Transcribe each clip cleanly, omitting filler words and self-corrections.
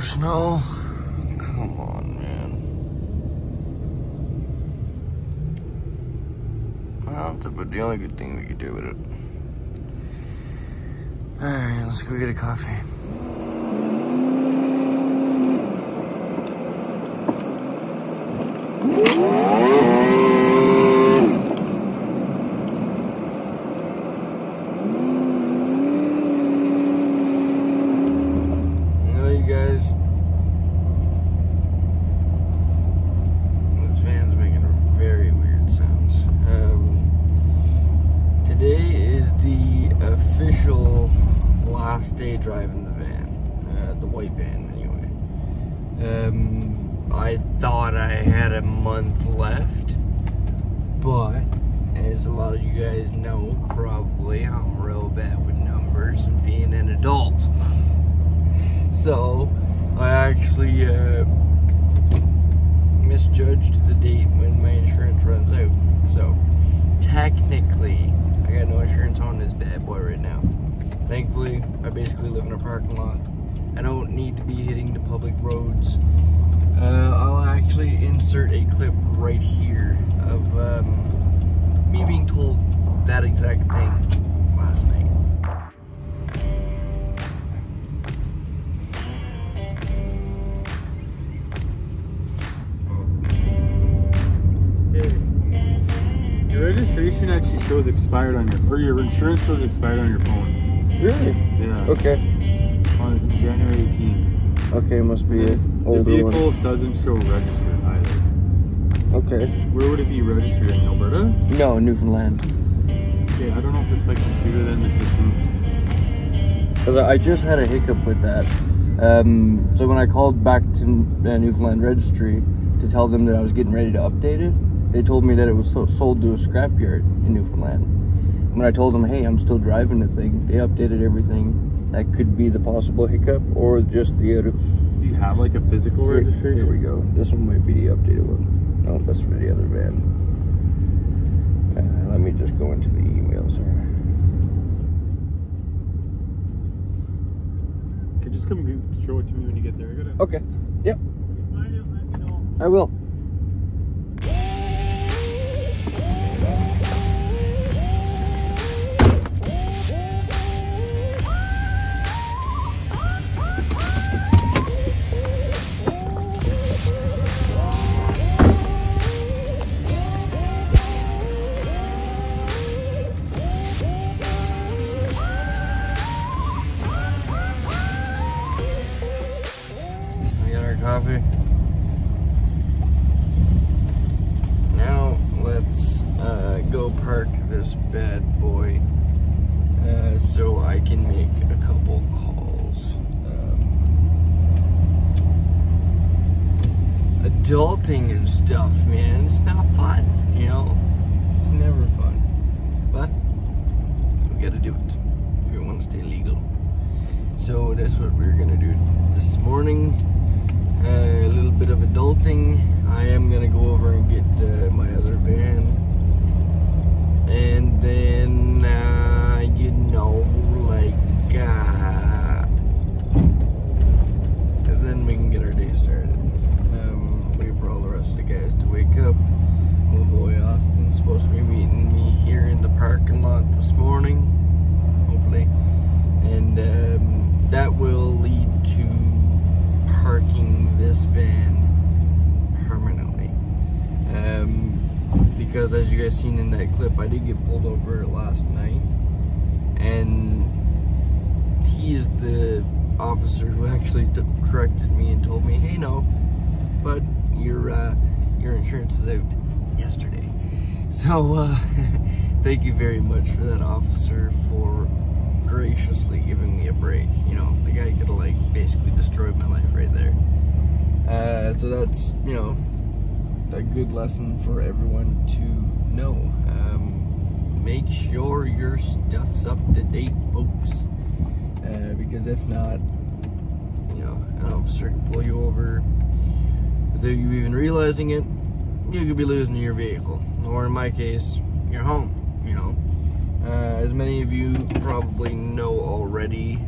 snow. Come on, man. Well, that's about the only good thing we could do with it. Alright, let's go get a coffee. Day driving the van, the white van anyway. I thought I had a month left, but as a lot of you guys know, probably I'm real bad with numbers and being an adult. So I actually misjudged the date when my insurance runs out. So technically, I got no insurance on this bad boy right now. Thankfully, I basically live in a parking lot. I don't need to be hitting the public roads. I'll actually insert a clip right here of me being told that exact thing last night. Hey, your registration actually shows expired on your insurance shows expired on your phone. Really? Yeah. Okay. On January 18th. Okay, must be an older The vehicle one. doesn't show registered either. Okay. Where would it be registered in? Alberta? No, Newfoundland. Okay, I don't know if it's my computer then that just moved. Because I just had a hiccup with that. So when I called back to Newfoundland Registry to tell them that I was getting ready to update it, they told me that it was sold to a scrapyard in Newfoundland. When I told them, hey, I'm still driving the thing, they updated everything. That could be the possible hiccup, or just the out of... Do you have like a physical registration? Here we go. This one might be the updated one. No, that's for the other van. Let me just go into the emails here. Okay, just come show it to me when you get there. Okay. Yep. Find it, let me know. I will. Coffee. Now let's go park this bad boy so I can make a couple calls. Adulting and stuff, man, it's not fun, you know? It's never fun. But we gotta do it if we want to stay legal. So that's what we're gonna do this morning. A little bit of adulting. I am gonna go over and get my other van, and then you know, like, and then we can get our day started. Wait for all the rest of the guys to wake up. Oh boy, Austin's supposed to be meeting me here in the parking lot this morning, hopefully, and that will lead to parking this van permanently, because as you guys seen in that clip, I did get pulled over last night, and he is the officer who actually corrected me and told me, hey, no, but your insurance is out yesterday. So thank you very much for that officer for graciously giving me a break. You know, the guy could have like basically destroyed my life right there. So that's, you know, a good lesson for everyone to know. Make sure your stuff's up to date, folks, because if not, you know, an officer can pull you over without you even realizing it. You could be losing your vehicle, or in my case, your home, you know. As many of you probably know already,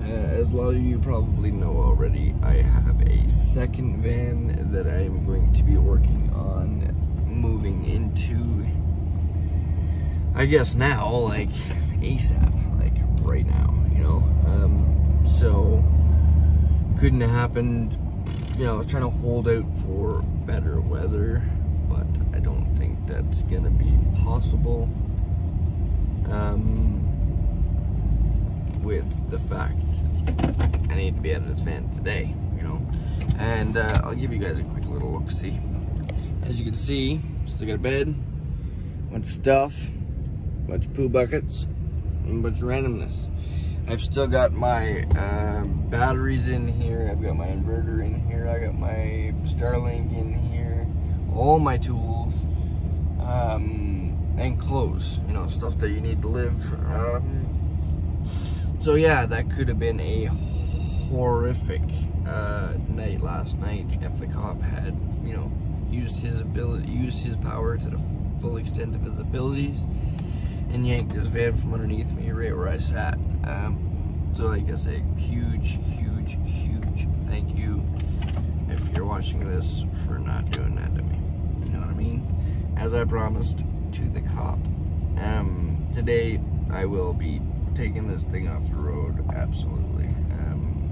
As a lot of you probably know already, I have a second van that I am going to be working on moving into, I guess now, like ASAP, like right now, you know. So couldn't have happened, you know. I was trying to hold out for better weather, but I don't think that's gonna be possible. With the fact I need to be out of this van today, you know. And I'll give you guys a quick little look-see. As you can see, still got a bed, bunch of stuff, bunch of poo buckets, and a bunch of randomness. I've still got my batteries in here, I've got my inverter in here, I got my Starlink in here, all my tools, and clothes, you know, stuff that you need to live. So yeah, that could have been a horrific night last night if the cop had, you know, used his power to the full extent of his abilities and yanked this van from underneath me right where I sat. So like I say, huge thank you if you're watching this for not doing that to me. You know what I mean? As I promised to the cop. Today I will be taking this thing off the road, absolutely.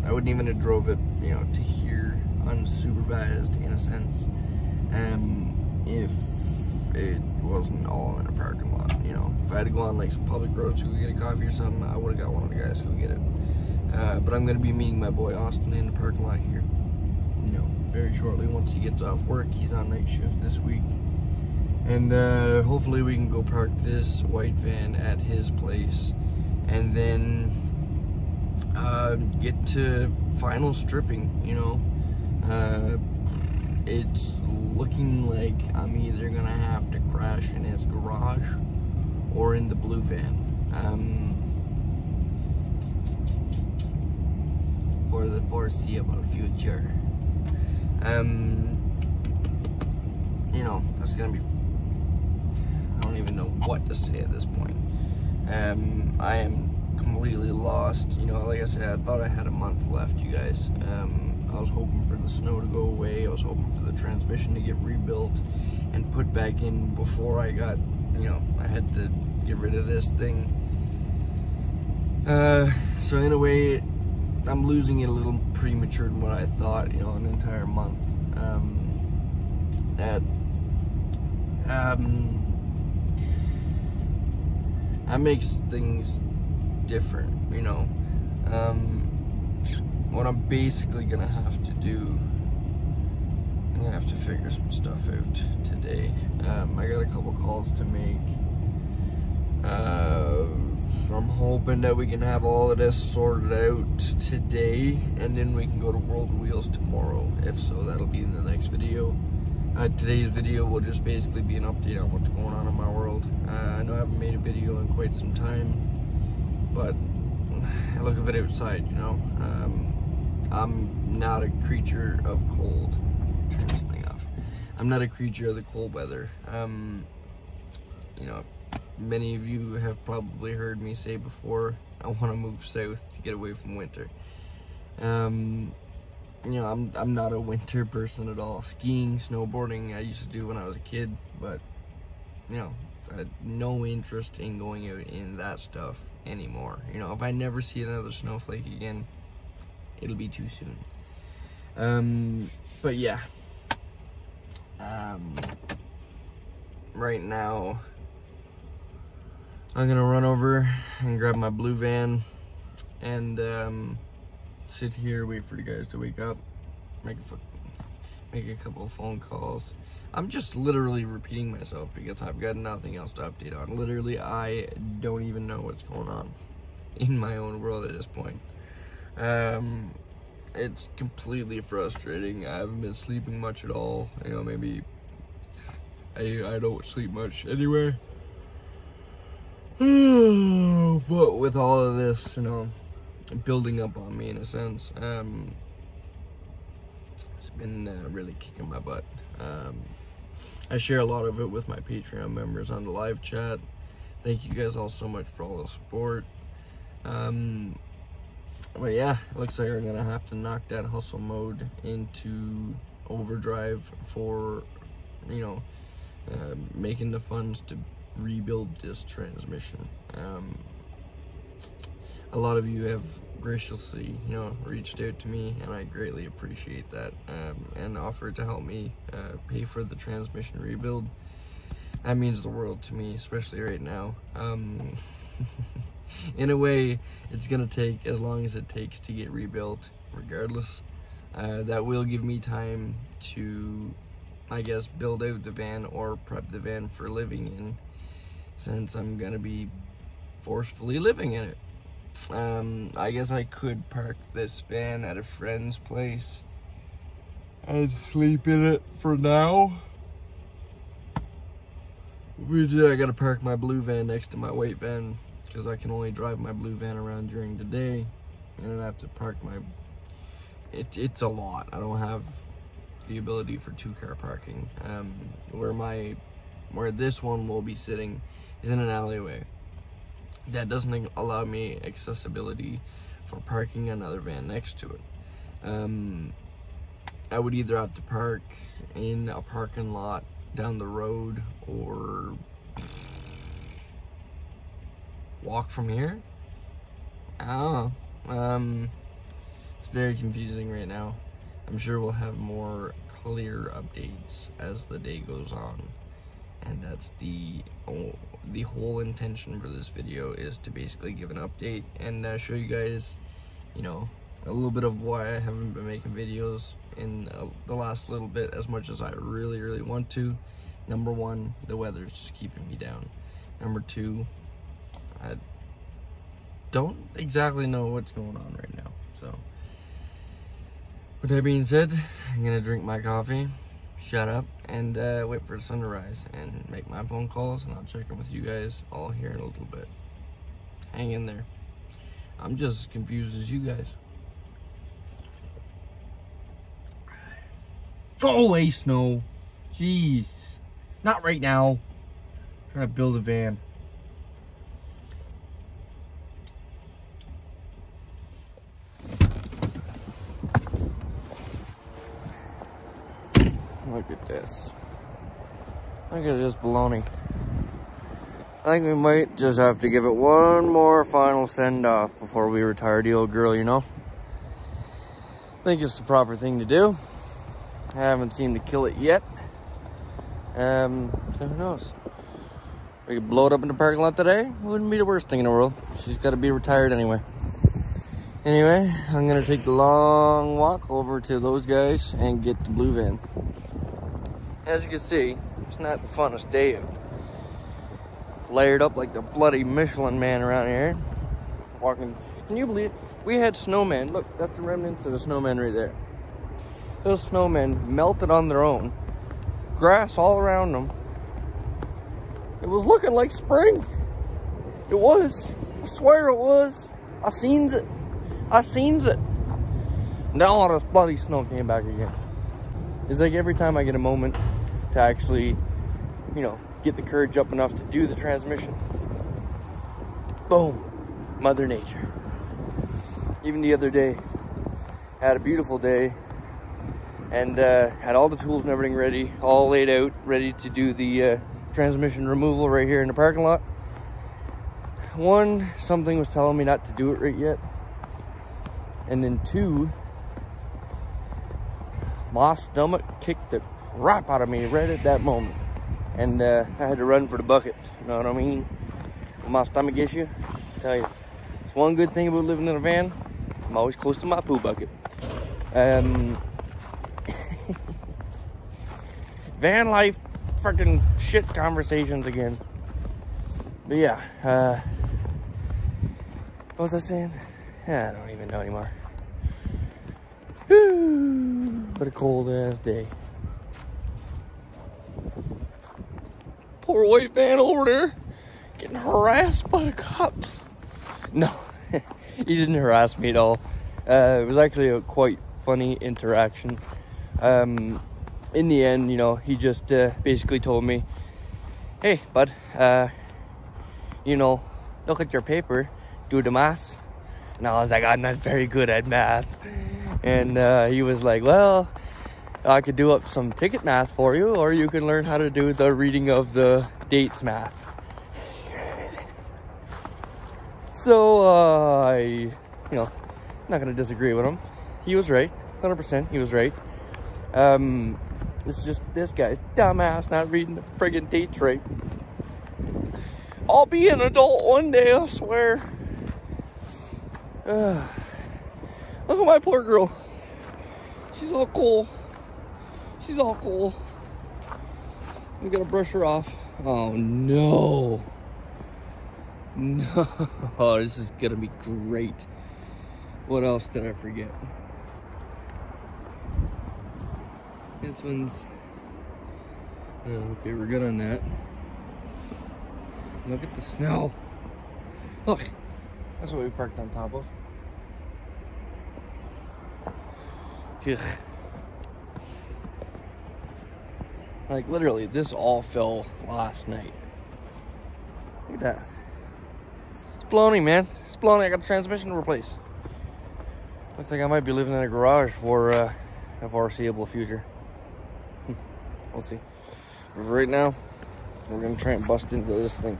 I wouldn't even have drove it, you know, to here unsupervised in a sense, if it wasn't all in a parking lot, you know. If I had to go on like some public roads to go get a coffee or something, I would have got one of the guys to go get it. But I'm gonna be meeting my boy Austin in the parking lot here, you know, very shortly once he gets off work. He's on night shift this week. And hopefully we can go park this white van at his place and then get to final stripping, you know. It's looking like I'm either gonna have to crash in his garage or in the blue van for the foreseeable future. You know, that's gonna be, I don't even know what to say at this point. I am completely lost, you know. Like I said, I thought I had a month left, you guys. I was hoping for the snow to go away. I was hoping for the transmission to get rebuilt and put back in before I got, you know, I had to get rid of this thing. So in a way, I'm losing it a little premature than what I thought, you know, an entire month. That makes things different, you know. What I'm basically gonna have to do, I'm gonna have to figure some stuff out today. I got a couple calls to make. I'm hoping that we can have all of this sorted out today, and then we can go to World Wheels tomorrow. If so, that'll be in the next video. Today's video will just basically be an update on what's going on in my world. I know I haven't made a video in quite some time, but look at it outside, you know. I'm not a creature of cold. Turn this thing off. I'm not a creature of the cold weather. You know, many of you have probably heard me say before, I want to move south to get away from winter. You know, I'm not a winter person at all. Skiing, snowboarding, I used to do when I was a kid, but, you know, I had no interest in going out in that stuff anymore. You know, if I never see another snowflake again, it'll be too soon. But yeah, right now I'm gonna run over and grab my blue van and sit here, wait for the guys to wake up, make a couple of phone calls. I'm just literally repeating myself because I've got nothing else to update on. Literally, I don't even know what's going on in my own world at this point. It's completely frustrating. I haven't been sleeping much at all. You know, maybe I don't sleep much anyway. But with all of this, you know, building up on me in a sense, it's been really kicking my butt. I share a lot of it with my Patreon members on the live chat. Thank you guys all so much for all the support. But yeah, it looks like we're gonna have to knock that hustle mode into overdrive for, you know, making the funds to rebuild this transmission. A lot of you have graciously, you know, reached out to me, and I greatly appreciate that, and offered to help me pay for the transmission rebuild. That means the world to me, especially right now. In a way, it's gonna take as long as it takes to get rebuilt, regardless. That will give me time to, I guess, build out the van or prep the van for living in, since I'm gonna be forcefully living in it. I guess I could park this van at a friend's place and sleep in it for now. But I gotta park my blue van next to my white van, because I can only drive my blue van around during the day, and I have to park my... It's a lot. I don't have the ability for 2-car parking. Where this one will be sitting is in an alleyway. That doesn't allow me accessibility for parking another van next to it. I would either have to park in a parking lot down the road or walk from here. I don't know. It's very confusing right now. I'm sure we'll have more clear updates as the day goes on. And that's the whole intention for this video, is to basically give an update and show you guys, you know, a little bit of why I haven't been making videos in the last little bit as much as I really want to. Number one, the weather's just keeping me down. Number two, I don't exactly know what's going on right now. So, with that being said, I'm gonna drink my coffee, shut up, and wait for the sun to rise and make my phone calls, and I'll check in with you guys all here in a little bit. Hang in there. I'm just as confused as you guys. Go away, Snow. Jeez. Not right now. I'm trying to build a van. Look at this. Look at this baloney. I think we might just have to give it one more final send-off before we retire the old girl, you know? I think it's the proper thing to do. I haven't seemed to kill it yet. So who knows? We could blow it up in the parking lot today. Wouldn't be the worst thing in the world. She's got to be retired anyway. Anyway, I'm going to take the long walk over to those guys and get the blue van. As you can see, it's not the funnest day out. Layered up like the bloody Michelin man around here. Walking. Can you believe it? We had snowmen. Look, that's the remnants of the snowmen right there. Those snowmen melted on their own. Grass all around them. It was looking like spring. It was. I swear it was. I seen it. I seen it. Now all this bloody snow came back again. It's like every time I get a moment to actually, you know, get the courage up enough to do the transmission, boom, Mother Nature. Even the other day, I had a beautiful day and had all the tools and everything ready, all laid out, ready to do the transmission removal right here in the parking lot. One, something was telling me not to do it right yet. And then two, my stomach kicked the crap out of me right at that moment. And I had to run for the bucket, you know what I mean? When my stomach issue, I tell you, it's one good thing about living in a van, I'm always close to my poo bucket. Van life, freaking shit conversations again. But yeah, what was I saying? Yeah, I don't even know anymore. Whew, but a cold ass day. Poor white van over there getting harassed by the cops. No, he didn't harass me at all. It was actually a quite funny interaction. In the end, you know, he just basically told me, hey, bud, you know, look at your paper, do the math. And I was like, I'm not very good at math. And he was like, well, I could do up some ticket math for you, or you can learn how to do the reading of the dates math. So, I'm not going to disagree with him. He was right. 100% he was right. It's just this guy's dumbass not reading the friggin' dates right. I'll be an adult one day, I swear. Look at my poor girl. She's all cool. She's all cool. We gotta brush her off. Oh no. No. Oh, this is gonna be great. What else did I forget? This one's... okay, we're good on that. Look at the snow. Look. That's what we parked on top of. Ugh. Like, literally, this all fell last night. Look at that. It's baloney, man. It's baloney. I got a transmission to replace. Looks like I might be living in a garage for a foreseeable future. We'll see. But right now, we're going to try and bust into this thing.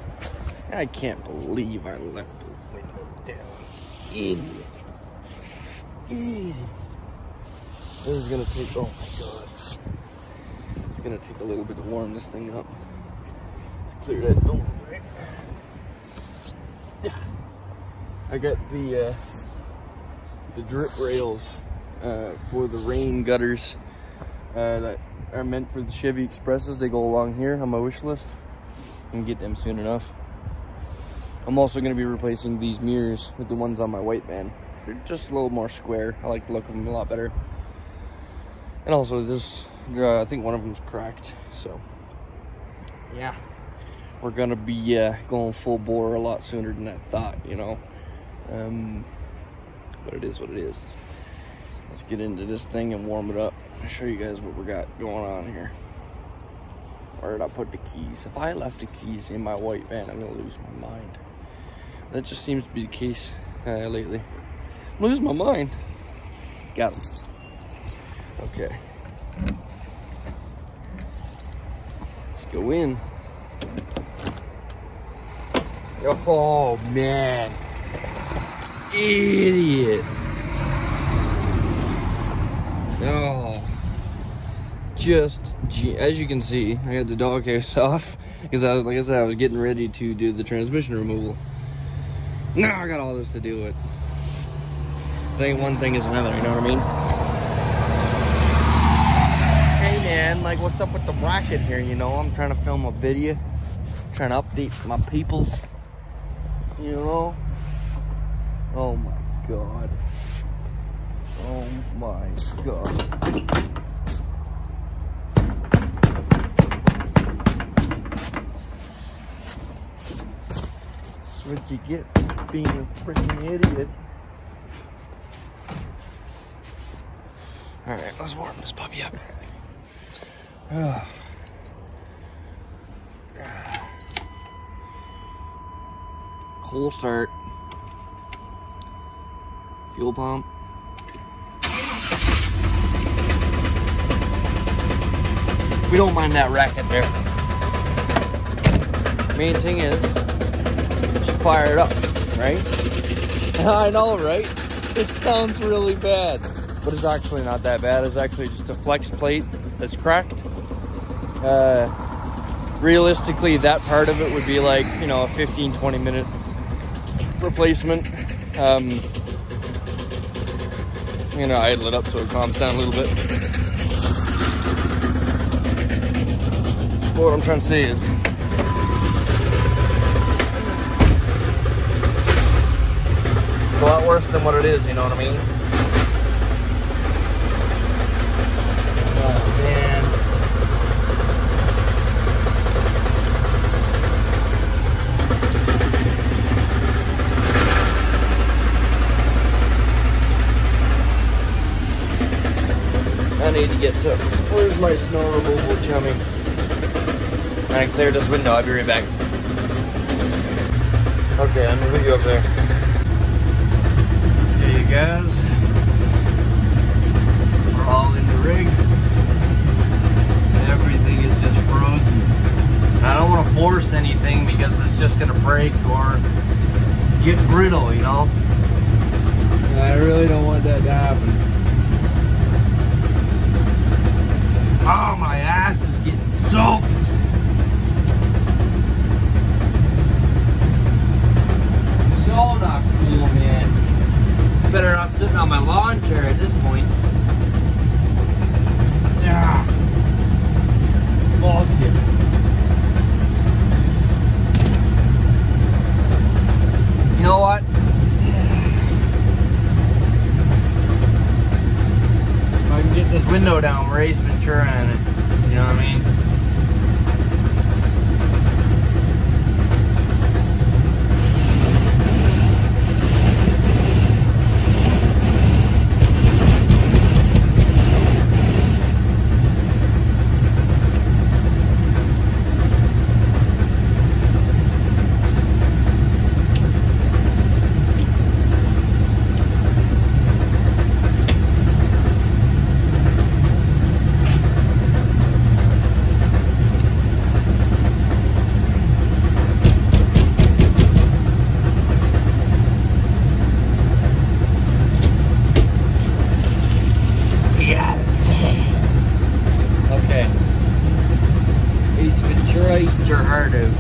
I can't believe I left the window down. Idiot. Idiot. This is going to take... oh, my God. It's going to take a little bit to warm this thing up. Let's clear that door, right? Yeah. I got the drip rails for the rain gutters that are meant for the Chevy Expresses. They go along here on my wish list. I can get them soon enough. I'm also going to be replacing these mirrors with the ones on my white van. They're just a little more square. I like the look of them a lot better. And also this, I think one of them's cracked. So, yeah. We're going to be going full bore a lot sooner than I thought, you know. But it is what it is. Let's get into this thing and warm it up. I'll show you guys what we got going on here. Where did I put the keys? If I left the keys in my white van, I'm going to lose my mind. That just seems to be the case lately. I'm losing my mind. Got them. Okay. Let's go in. Oh, man. Idiot. Oh. As you can see, I had the dog hairs off because like I said, I was getting ready to do the transmission removal. Now I got all this to do with. It ain't one thing is another, you know what I mean? Hey man, like what's up with the racket here, you know? I'm trying to film a video, trying to update my peoples, you know? Oh my God. Oh my God. That's what you get for being a freaking idiot. Alright, let's warm this puppy up. Cold start. Fuel pump. We don't mind that racket there. Main thing is, just fire it up, right? I know, right? It sounds really bad, but it's actually not that bad. It's actually just a flex plate that's cracked. Realistically, that part of it would be like, you know, a 15-20 minute replacement. You know, idle it up so it calms down a little bit. But what I'm trying to say is, it's a lot worse than what it is, you know what I mean? Oh, man. I need to get some. Where's my snow removal chummy? I cleared this window. I'll be right back. Okay, I'm gonna put you up there. guys. We're all in the rig. Everything is just frozen. I don't want to force anything because it's just going to break or get brittle, you know? And I really don't want that to happen. Oh, my ass is getting soaked. So not cool, man. Better not sitting on my lawn chair at this point. Yeah. Balls get. You know what? If I can get this window down, we're Ace Ventura in it. You know what I mean? Eat your heart out.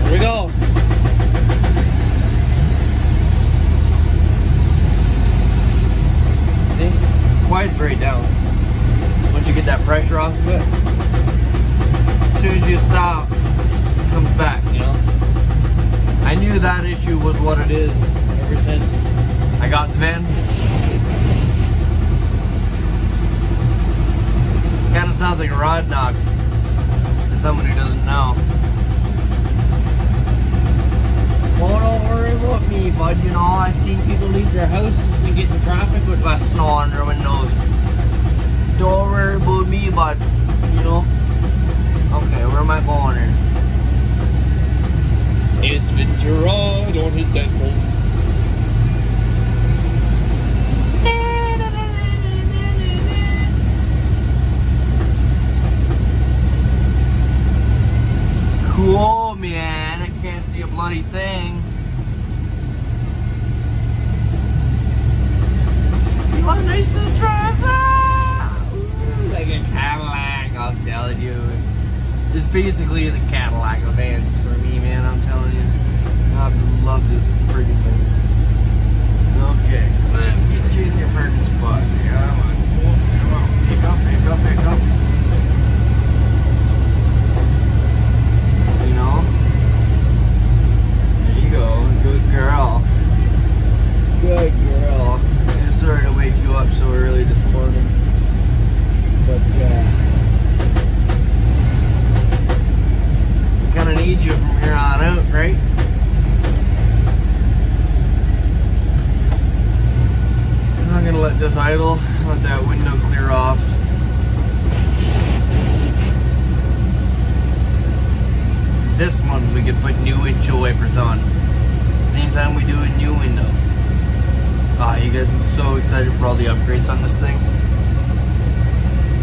Here we go. See? Quiets right down. Once you get that pressure off of it, as soon as you stop, it comes back, you know? I knew that issue was what it is ever since I got the van. Kind of sounds like a rod knock to someone who doesn't know. Well, don't worry about me, bud. You know, I've seen people leave their houses and get in traffic with less snow on their windows. Don't worry about me, bud. You know? Okay, where am I going here? Ace Ventura, don't hit that pole. Cool, man. I can't see a bloody thing. You want to nice this drives out? Like a Cadillac, I'm telling you. It's basically the Cadillac of vans for me, man. I'm telling you. I love this freaking thing. Okay, let's get you in your parking spot. Come on. Come on. Pick up, pick up, pick up. You know? There you go. Good girl. Good girl. I'm sorry to wake you up so early this morning. But, I kind of need you from here on out, right? I'm going to let this idle. Let that window clear off. This one we could put new windshield wipers on. Same time we do a new window. Ah, you guys, I'm so excited for all the upgrades on this thing.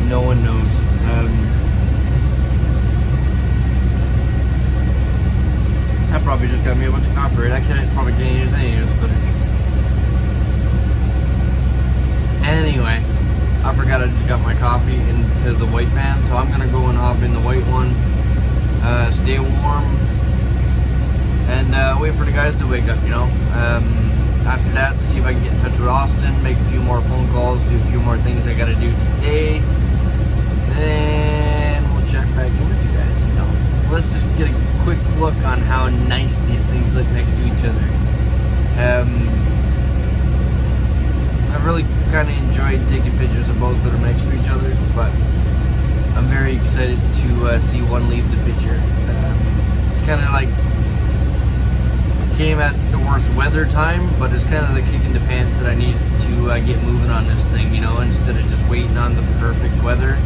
No one knows. That probably just got me a bunch of copyright. I probably can't use any of this footage. Anyway, I forgot I just got my coffee into the white van, so I'm gonna go and hop in the white one. Stay warm and wait for the guys to wake up, you know. After that, see if I can get in touch with Austin, make a few more phone calls, do a few more things I gotta do today. Then we'll check back in with you guys, you know. Let's just get a quick look on how nice these things look next to each other. I've really kind of enjoyed taking pictures of both of them next to each other, but I'm very excited to see one leave the picture. It's kind of like came at the worst weather time, but it's kind of the kick in the pants that I need to get moving on this thing, you know, instead of just waiting on the perfect weather.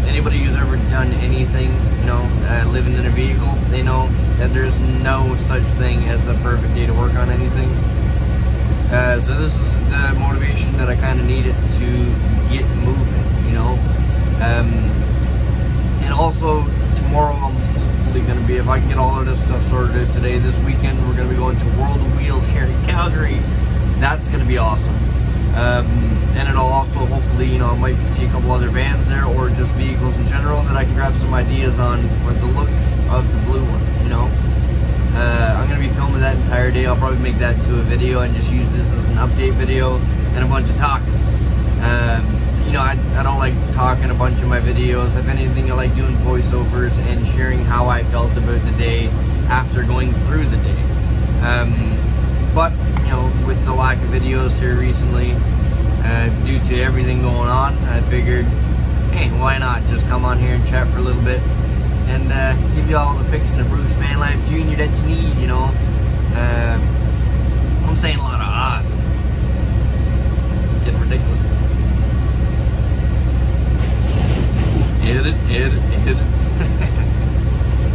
Anybody who's ever done anything, you know, living in a vehicle, they know that there's no such thing as the perfect day to work on anything. So this is the motivation that I kind of needed to get moving, you know. And also tomorrow I'm hopefully going to be, if I can get all of this stuff sorted today, this weekend we're going to be going to World of Wheels here in Calgary. That's going to be awesome. And it'll also hopefully, you know, I might see a couple other vans there, or just vehicles in general that I can grab some ideas on for the looks of the blue one, you know. I'm going to be filming that entire day. I'll probably make that into a video and just use this as an update video and a bunch of talking. You know, I don't like talking a bunch in my videos. If anything, I like doing voiceovers and sharing how I felt about the day after going through the day. But, you know, with the lack of videos here recently, due to everything going on, I figured, hey, why not just come on here and chat for a little bit and give you all the fix and the Bruce VanLife Jr. that you need, you know. I'm saying a lot of ahs. It's getting ridiculous. Edit.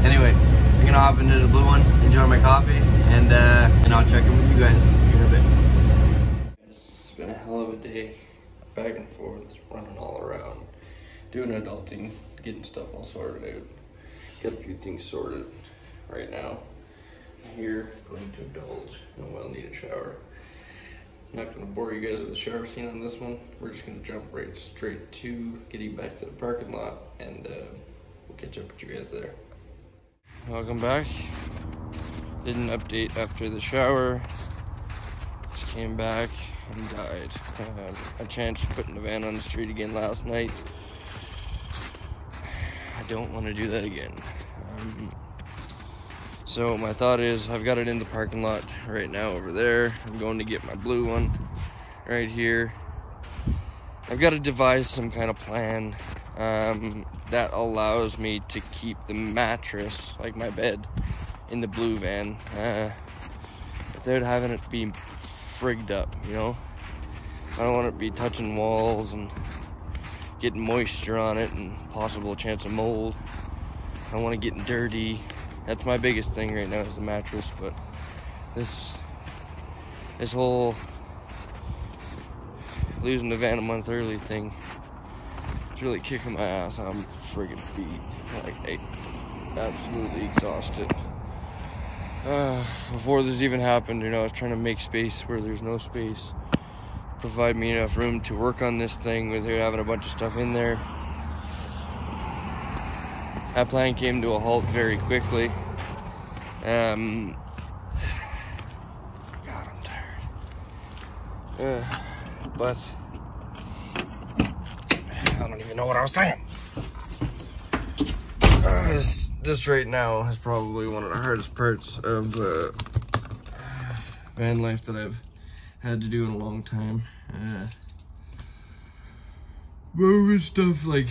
Anyway, I'm gonna hop into the blue one, enjoy my coffee, and I'll check in with you guys here in a bit. It's been a hell of a day, back and forth, running all around, doing adulting, getting stuff all sorted out. Got a few things sorted right now. I'm here, going to indulge, and I'll need a shower. I'm not going to bore you guys with the shower scene on this one. We're just going to jump right straight to getting back to the parking lot, and we'll catch up with you guys there. Welcome back. Did an update after the shower. Just came back and died. I chanced putting the van on the street again last night. I don't want to do that again. So my thought is, I've got it in the parking lot right now over there. I'm going to get my blue one right here. I've got to devise some kind of plan that allows me to keep the mattress, like my bed, in the blue van without having it be frigged up, you know. I don't want it to be touching walls and getting moisture on it and possible chance of mold. I don't want it getting dirty. That's my biggest thing right now, is the mattress. But this whole losing the van a month early thing is really kicking my ass. I'm friggin' beat, like absolutely exhausted. Before this even happened, you know, I was trying to make space where there's no space, provide me enough room to work on this thing without having a bunch of stuff in there. That plan came to a halt very quickly. God, I'm tired. But I don't even know what I was saying. This right now is probably one of the hardest parts of van life that I've had to do in a long time. Moving stuff, like,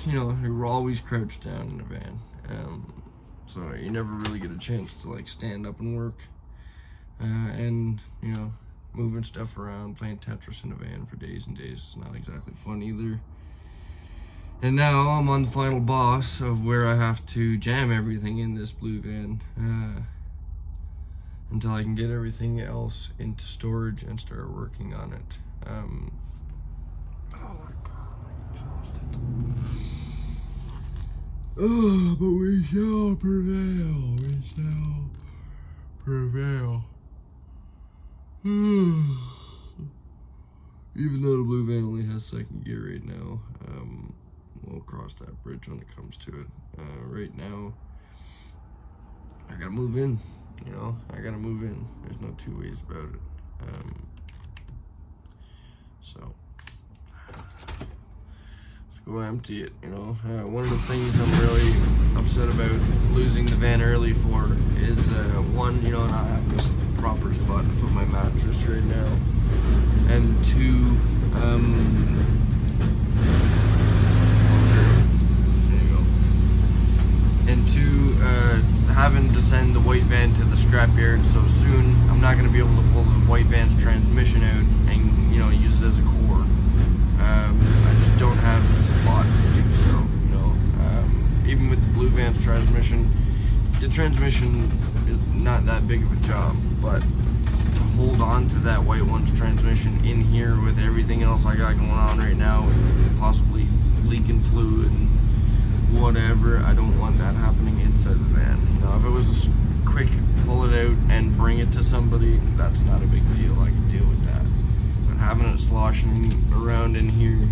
you know, you're always crouched down in the van, so you never really get a chance to like stand up and work, and you know, moving stuff around, playing Tetris in the van for days and days is not exactly fun either. And now I'm on the final boss of where I have to jam everything in this blue van until I can get everything else into storage and start working on it. Oh my God, I'm exhausted. Oh, but we shall prevail. We shall prevail. Even though the blue van only has second gear right now, we'll cross that bridge when it comes to it. Right now, I gotta move in. You know, I gotta move in. There's no two ways about it. So let's go empty it. You know, one of the things I'm really upset about losing the van early for is one, you know, not having this proper spot to put my mattress right now, and two, having to send the white van to the scrapyard so soon. I'm not going to be able to pull the white van's transmission out and, you know, use it as a core. I just don't have the spot to do so, you know. Even with the blue van's transmission, the transmission is not that big of a job, but to hold on to that white one's transmission in here with everything else I got going on right now, possibly leaking fluid and whatever. I don't want that happening inside the van. You know, if it was a quick pull it out and bring it to somebody, that's not a big deal. I can deal with that. But having it sloshing around in here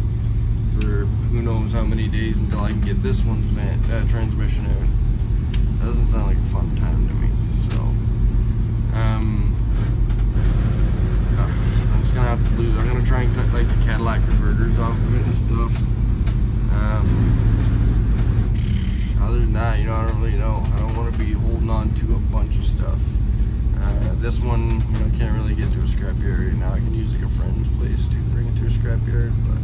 for who knows how many days until I can get this one's transmission out, doesn't sound like a fun time to me. So I'm just gonna have to lose. I'm gonna try and cut like the Cadillac converters off of it and stuff. Other than that, you know, I don't really know. I don't want to be holding on to a bunch of stuff. This one, you know, can't really get to a scrapyard right now. I can use like a friend's place to bring it to a scrapyard, but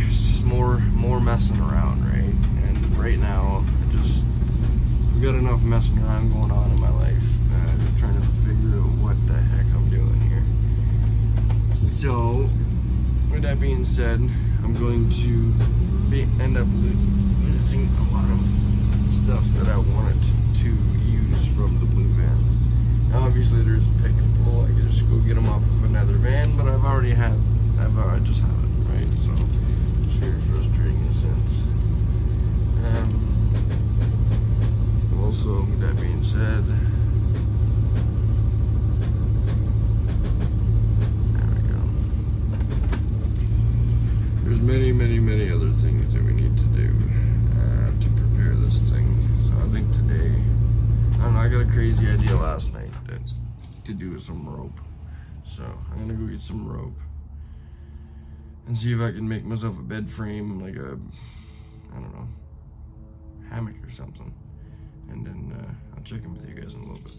it's just more messing around, right? And right now, I've got enough messing around going on in my life. Just trying to figure out what the heck I'm doing here. So, with that being said, I'm going to end up losing a lot of stuff that I wanted to use from the blue van. Now, obviously, there's pick and pull. I can just go get them off of another van, but I just have it, right? So it's very frustrating in a sense. Also, with that being said, there we go. There's many other things that we need to do to prepare this thing. So I think today, I don't know, I got a crazy idea last night to do some rope. So I'm gonna go get some rope and see if I can make myself a bed frame, like a, I don't know, hammock or something. And then I'll check in with you guys in a little bit.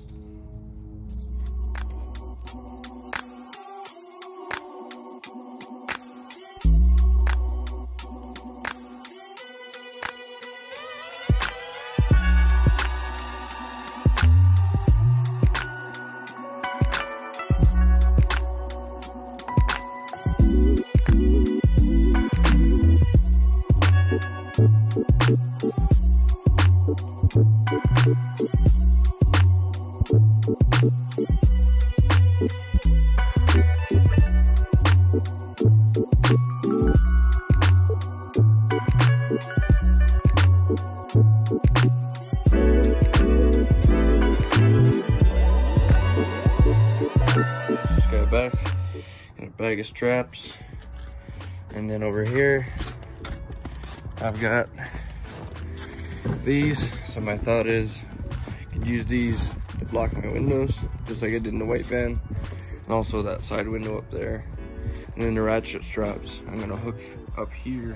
Just got it back, got a bag of straps, and then over here I've got these. So my thought is I could use these to block my windows, just like I did in the white van, and also that side window up there. And then the ratchet straps I'm gonna hook up here,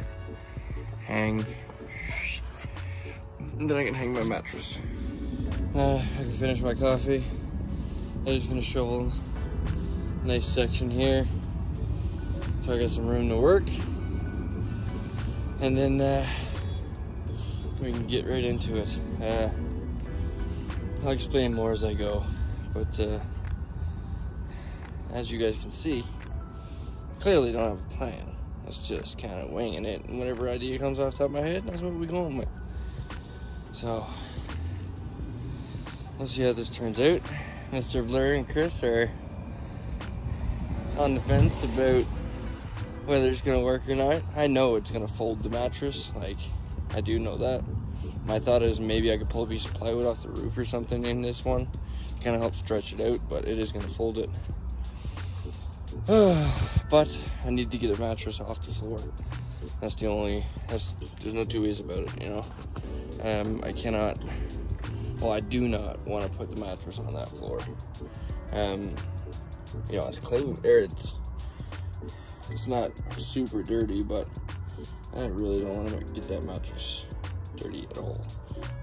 hang, and then I can hang my mattress. I can finish my coffee. I just finished shoveling. Nice section here, so I got some room to work. And then we can get right into it. I'll explain more as I go, but as you guys can see, I clearly don't have a plan. It's just kind of winging it, and whatever idea comes off the top of my head, that's what we're going with. So, we'll see how this turns out. Mr. Blur and Chris are on the fence about whether it's gonna work or not. I know it's gonna fold the mattress, like, I do know that. My thought is maybe I could pull a piece of plywood off the roof or something in this one, kind of help stretch it out, but it is gonna fold it. But I need to get a mattress off the floor. That's the only, there's no two ways about it, you know. I cannot, well, I do not want to put the mattress on that floor. You know, it's clean, or it's not super dirty, but I really don't want to get that mattress dirty at all,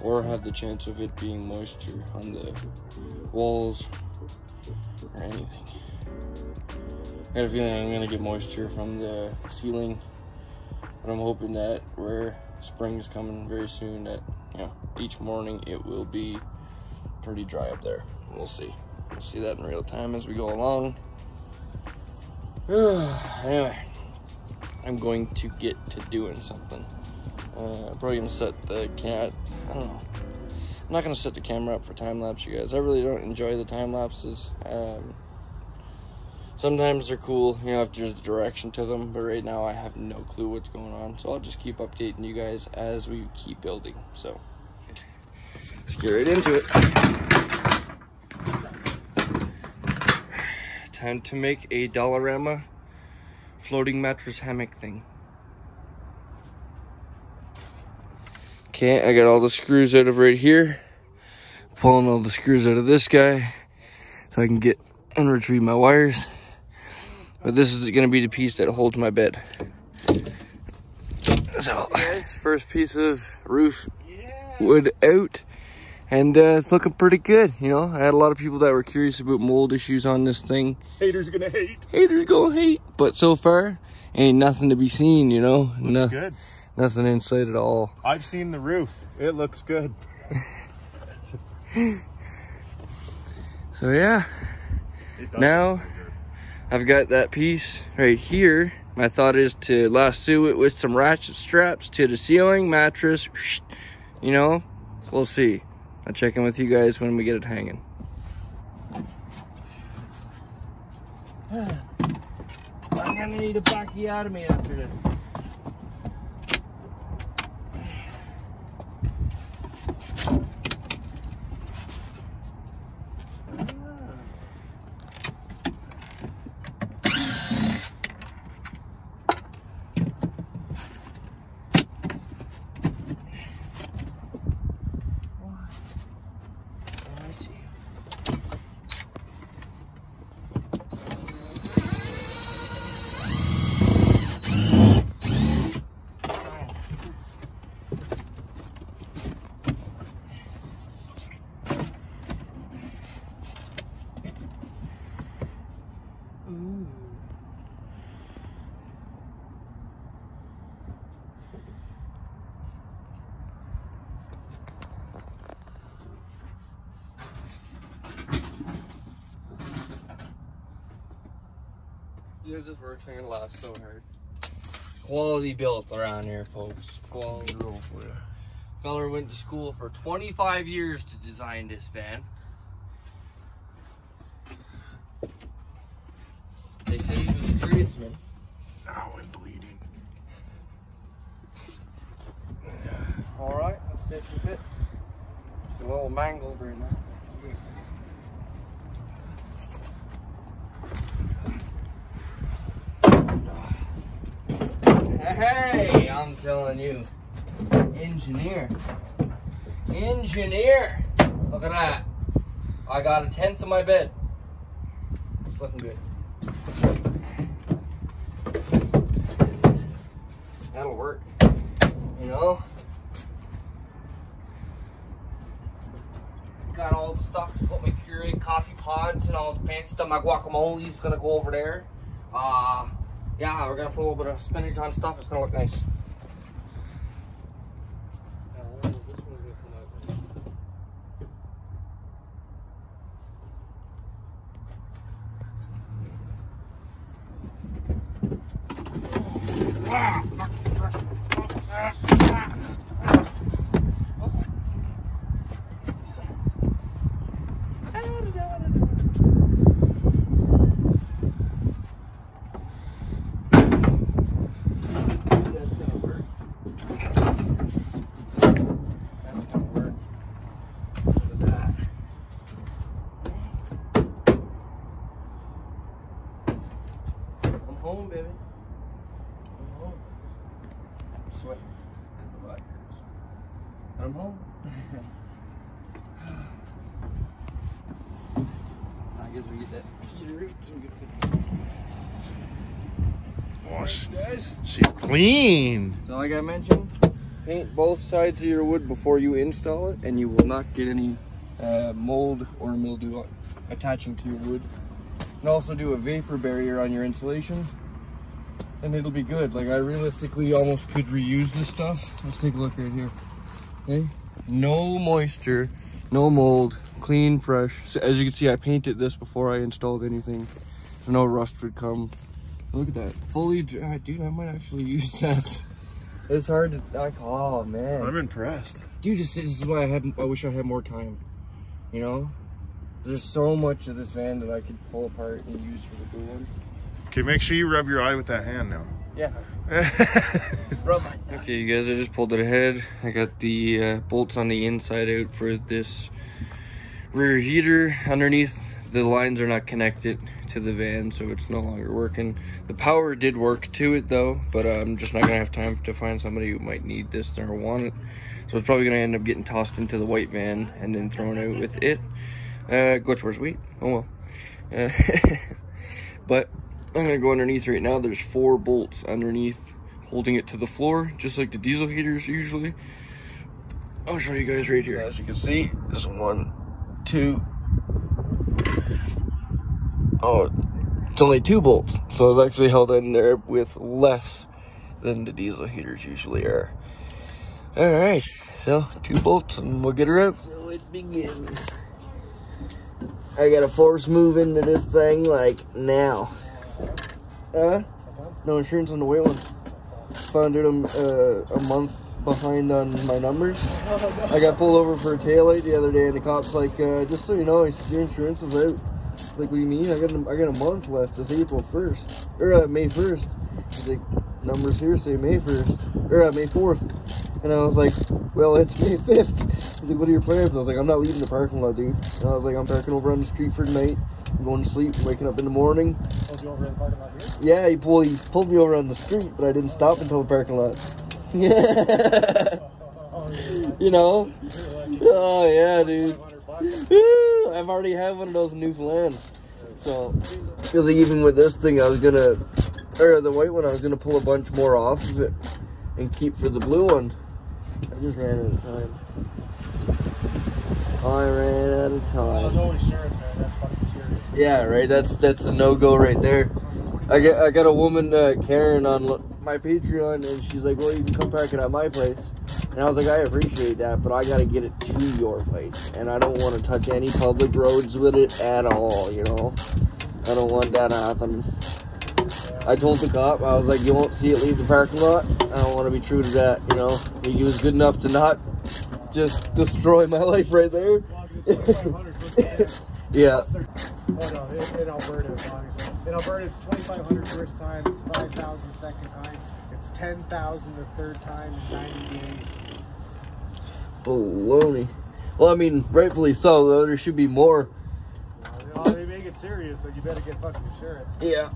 or have the chance of it being moisture on the walls or anything. I got a feeling I'm gonna get moisture from the ceiling, but I'm hoping that where spring's coming very soon, that, you know, each morning it will be pretty dry up there. We'll see. We'll see that in real time as we go along. Anyway, I'm going to get to doing something. I'm probably gonna set the cat, I don't know. I'm not gonna set the camera up for time lapse, you guys. I really don't enjoy the time lapses. Sometimes they're cool, you know, if there's a direction to them, but right now I have no clue what's going on, so I'll just keep updating you guys as we keep building. So let's get right into it. Time to make a Dollarama floating mattress hammock thing. Okay, I got all the screws out of right here. Pulling all the screws out of this guy so I can get and retrieve my wires. But this is gonna be the piece that holds my bed. So, first piece of roof wood out, and it's looking pretty good. You know, I had a lot of people that were curious about mold issues on this thing. Haters gonna hate. Haters gonna hate. But so far, ain't nothing to be seen, you know. Looks good. Nothing inside at all. I've seen the roof. It looks good. So yeah, now I've got that piece right here. My thought is to lasso it with some ratchet straps to the ceiling mattress. You know, we'll see. I'll check in with you guys when we get it hanging. I'm gonna need a backiotomy after this. You know, this work's not gonna last so hard. It's quality built around here, folks. Quality rule for you. Feller went to school for 25 years to design this van. They say he was a tradesman. Ow, I'm bleeding. Alright, let's see if she fits. It's a little mangled right now. Hey, I'm telling you, engineer. Look at that. I got 1/10 of my bed. It's looking good. That'll work, you know. Got all the stuff to put my Keurig coffee pods and all the fancy stuff. My guacamole is gonna go over there. Yeah, we're gonna put a little bit of spinach on stuff. It's gonna look nice. Home, baby. I'm home. I'm sweating. My back hurts. I'm home. I guess we get that heater out. Wash, guys. She's clean. So, like I mentioned, paint both sides of your wood before you install it, and you will not get any mold or mildew attaching to your wood. And also do a vapor barrier on your insulation, and it'll be good. Like, I realistically almost could reuse this stuff. Let's take a look right here. Okay, no moisture, no mold, clean, fresh. So as you can see, I painted this before I installed anything, so no rust would come. Look at that, fully dry. Dude, I might actually use that. It's hard to, like, oh man. I'm impressed. Dude, this is why I wish I had more time. You know? There's so much of this van that I could pull apart and use for the blue one. Okay, make sure you rub your eye with that hand now. Yeah. Rub my eye. Okay, you guys, I just pulled it ahead. I got the bolts on the inside out for this rear heater. Underneath, the lines are not connected to the van, so it's no longer working. The power did work to it though, but I'm just not gonna have time to find somebody who might need this or want it. So it's probably gonna end up getting tossed into the white van and then thrown out with it. Which was sweet. Oh well. But I'm gonna go underneath right now. There's 4 bolts underneath holding it to the floor, just like the diesel heaters usually. I'll show you guys right here. As you can see, this 1, 2. Oh, it's only 2 bolts, so it's actually held in there with less than the diesel heaters usually are. All right, so 2 bolts and we'll get her out. So it begins. I gotta force move into this thing like now. No insurance on the white one. Found out I'm a month behind on my numbers. I got pulled over for a taillight the other day, and the cop's like, just so you know, I said, your insurance is out. Like, what do you mean? I got a month left. It's April 1st. Or May 1st. He's like, numbers here say May 1st. Or May 4th. And I was like, well, it's May 5th. He's like, what are your plans? I was like, I'm not leaving the parking lot, dude. And I was like, I'm parking over on the street for the night. I'm going to sleep, waking up in the morning. Pulled you over in the parking lot here? Yeah, he pulled me over on the street, but I didn't stop until the parking lot. Yeah. You know? Oh, yeah, dude. I've already had one of those in New Zealand. So, because even with this thing, I was gonna, or the white one, I was gonna pull a bunch more off of it and keep for the blue one. I just ran out of time. I ran out of time. No insurance, man. That's fucking serious. Yeah, right. That's a no-go right there. I got a woman, Karen, on my Patreon, and she's like, well, you can come park it at my place. And I was like, I appreciate that, but I gotta get it to your place. And I don't want to touch any public roads with it at all, you know? I don't want that to happen. I told the cop, I was like, you won't see it leave the parking lot. I don't want to be true to that, you know? He was good enough to not just destroy my life right there. Yeah. Oh no, in Alberta, as long as in Alberta it's 2,500 first time, it's 5,000 second time, it's 10,000 the third time in 90 days. Baloney. Well, I mean, rightfully so, though. There should be more. Well, they make it serious, like you better get fucking insurance. Yeah.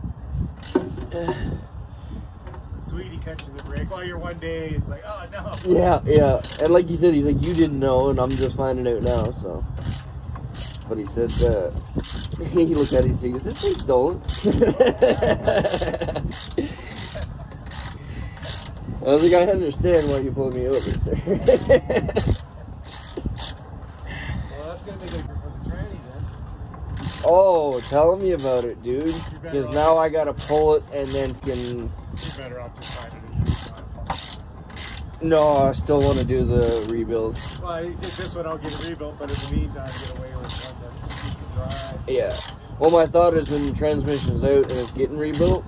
Sweetie cut you the break. While you're one day, it's like, oh no. Yeah, yeah. And like he said, he's like, you didn't know, and I'm just finding out now, so. But he said, he looked at it and said, is this thing stolen? I was like, I understand why you pulled me over, sir. Well, that's going to make it for the tranny then. Oh, tell me about it, dude. Because now I got to pull it and then can... You're better off just finding it. No, I still want to do the rebuild. Well, I think this one I'll get it rebuilt, but in the meantime, get away with one that's you can drive. Yeah. Well, my thought is when the transmission's out and it's getting rebuilt,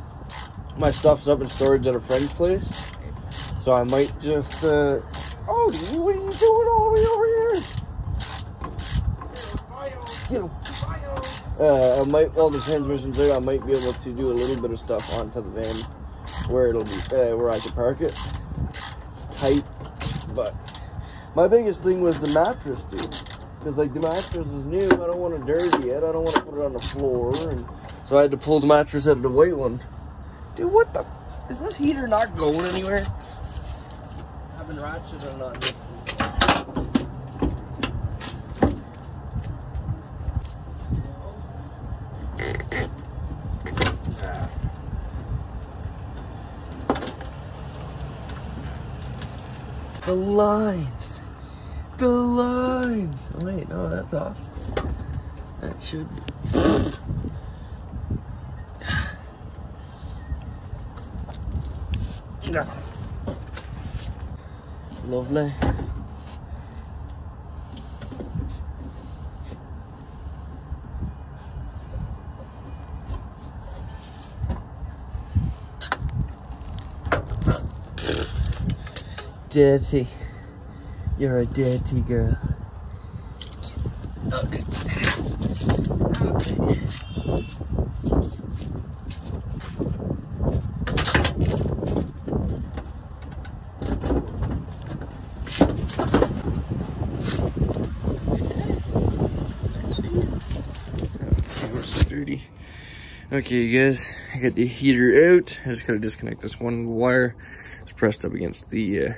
my stuff's up in storage at a friend's place. So I might just, oh, what are you doing all the way over here? I might, while the transmission's out, I might be able to do a little bit of stuff onto the van where it'll be, where I can park it. Tight, but my biggest thing was the mattress, dude, because like the mattress is new. I don't want to dirty it. I don't want to put it on the floor, and so I had to pull the mattress out of the white one. Dude, what the, is this heater not going anywhere? I've been ratcheting on this. The lines. The lines. Oh, wait, no, that's off. That should be. Lovely. dirty. You're a dirty girl. Okay. Dirty. Okay, you guys, I got the heater out. I just gotta disconnect this one wire. It's pressed up against the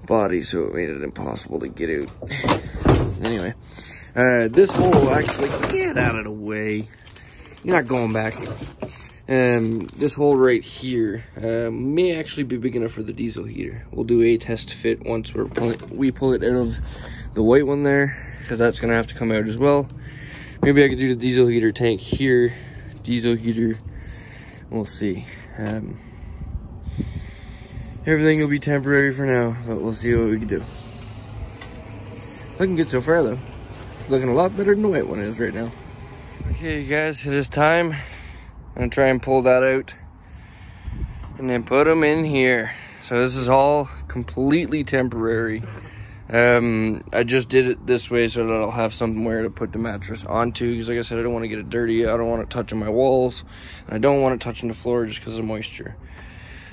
body, so it made it impossible to get out. Anyway, this hole actually, get out of the way. You're not going back. This hole right here may actually be big enough for the diesel heater. We'll do a test fit once we pull it out of the white one there, because that's gonna have to come out as well. Maybe I could do the diesel heater tank here. Diesel heater, we'll see. Everything will be temporary for now, but we'll see what we can do. It's looking good so far though. It's looking a lot better than the white one is right now. Okay, you guys, it is time. I'm gonna try and pull that out and then put them in here. So this is all completely temporary. I just did it this way so that I'll have somewhere to put the mattress onto, because like I said, I don't want to get it dirty. I don't want it touching my walls, and I don't want it touching the floor just because of moisture.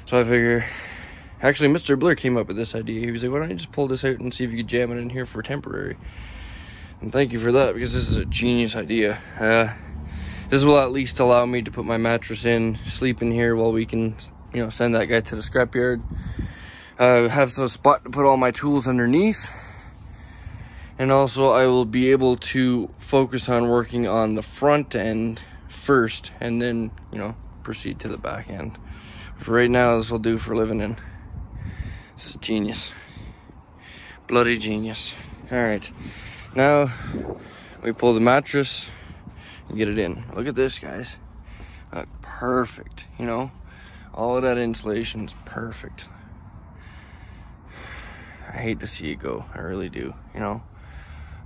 So I figure, actually Mr. Blair came up with this idea. He was like, why don't you just pull this out and see if you could jam it in here for temporary? And thank you for that, because this is a genius idea. This will at least allow me to put my mattress in, sleep in here while we can, you know, send that guy to the scrapyard. Have a spot to put all my tools underneath, and also I will be able to focus on working on the front end first, and then, you know, proceed to the back end. For right now, this will do for living in. This is genius, bloody genius. All right, now we pull the mattress and get it in. Look at this, guys. Perfect. You know, all of that insulation is perfect. I hate to see it go, I really do, you know.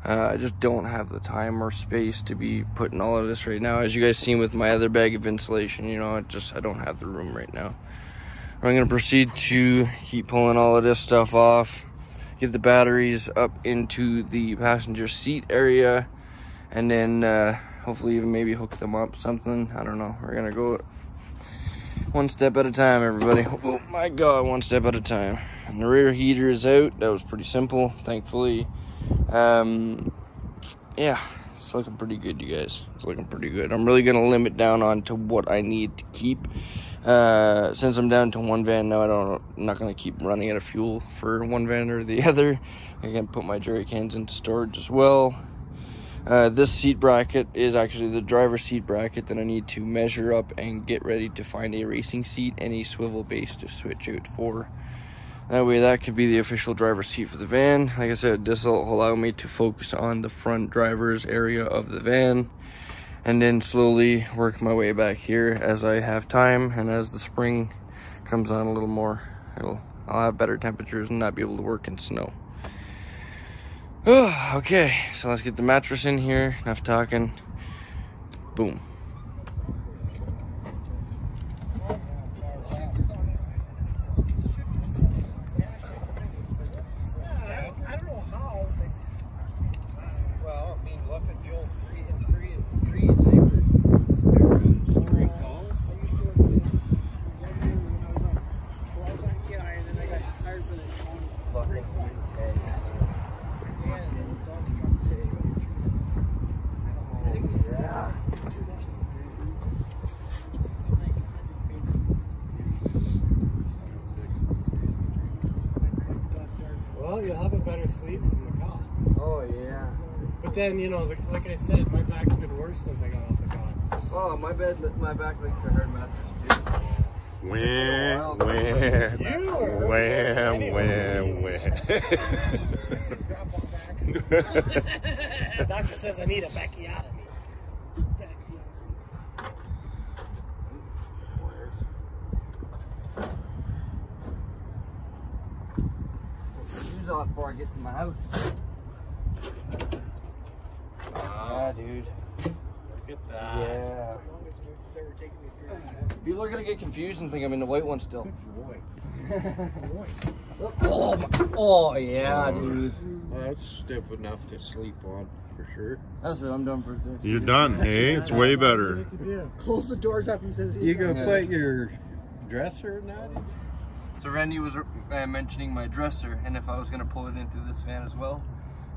I just don't have the time or space to be putting all of this right now. As you guys seen with my other bag of insulation, you know, I don't have the room right now. I'm gonna proceed to keep pulling all of this stuff off, get the batteries up into the passenger seat area, and then hopefully even maybe hook them up, something, I don't know. We're gonna go one step at a time, everybody. Oh my God, one step at a time. And the rear heater is out. That was pretty simple, thankfully. Yeah, it's looking pretty good, you guys. It's looking pretty good. I'm really gonna limit down on to what I need to keep. Since I'm down to one van now, I'm not gonna keep running out of fuel for one van or the other. I can put my jerry cans into storage as well. This seat bracket is actually the driver's seat bracket that I need to measure up and get ready to find a racing seat and a swivel base to switch out for. That way that can be the official driver's seat for the van. Like I said, this will allow me to focus on the front driver's area of the van, and then slowly work my way back here as I have time, and as the spring comes on a little more, I'll have better temperatures and not be able to work in snow. Okay, so let's get the mattress in here. Enough talking. Boom. Well, you'll have a better sleep from the cot. Oh yeah. But then, you know, like I said, my back's been worse since I got off the cot. Oh, my back likes a hard mattress too. Wham. The doctor says I need a Becchiotomy. Shoes off before I get to my house. Ah, dude. at that. Yeah. People are gonna get confused and think I'm in the white one still. Oh, oh yeah, dude. That's stiff enough to sleep on, for sure. That's it, I'm done for this. You're done, hey? It's way better. Close the doors up, he says. You gonna put your dresser in that? So Randy was mentioning my dresser, and if I was gonna pull it into this van as well.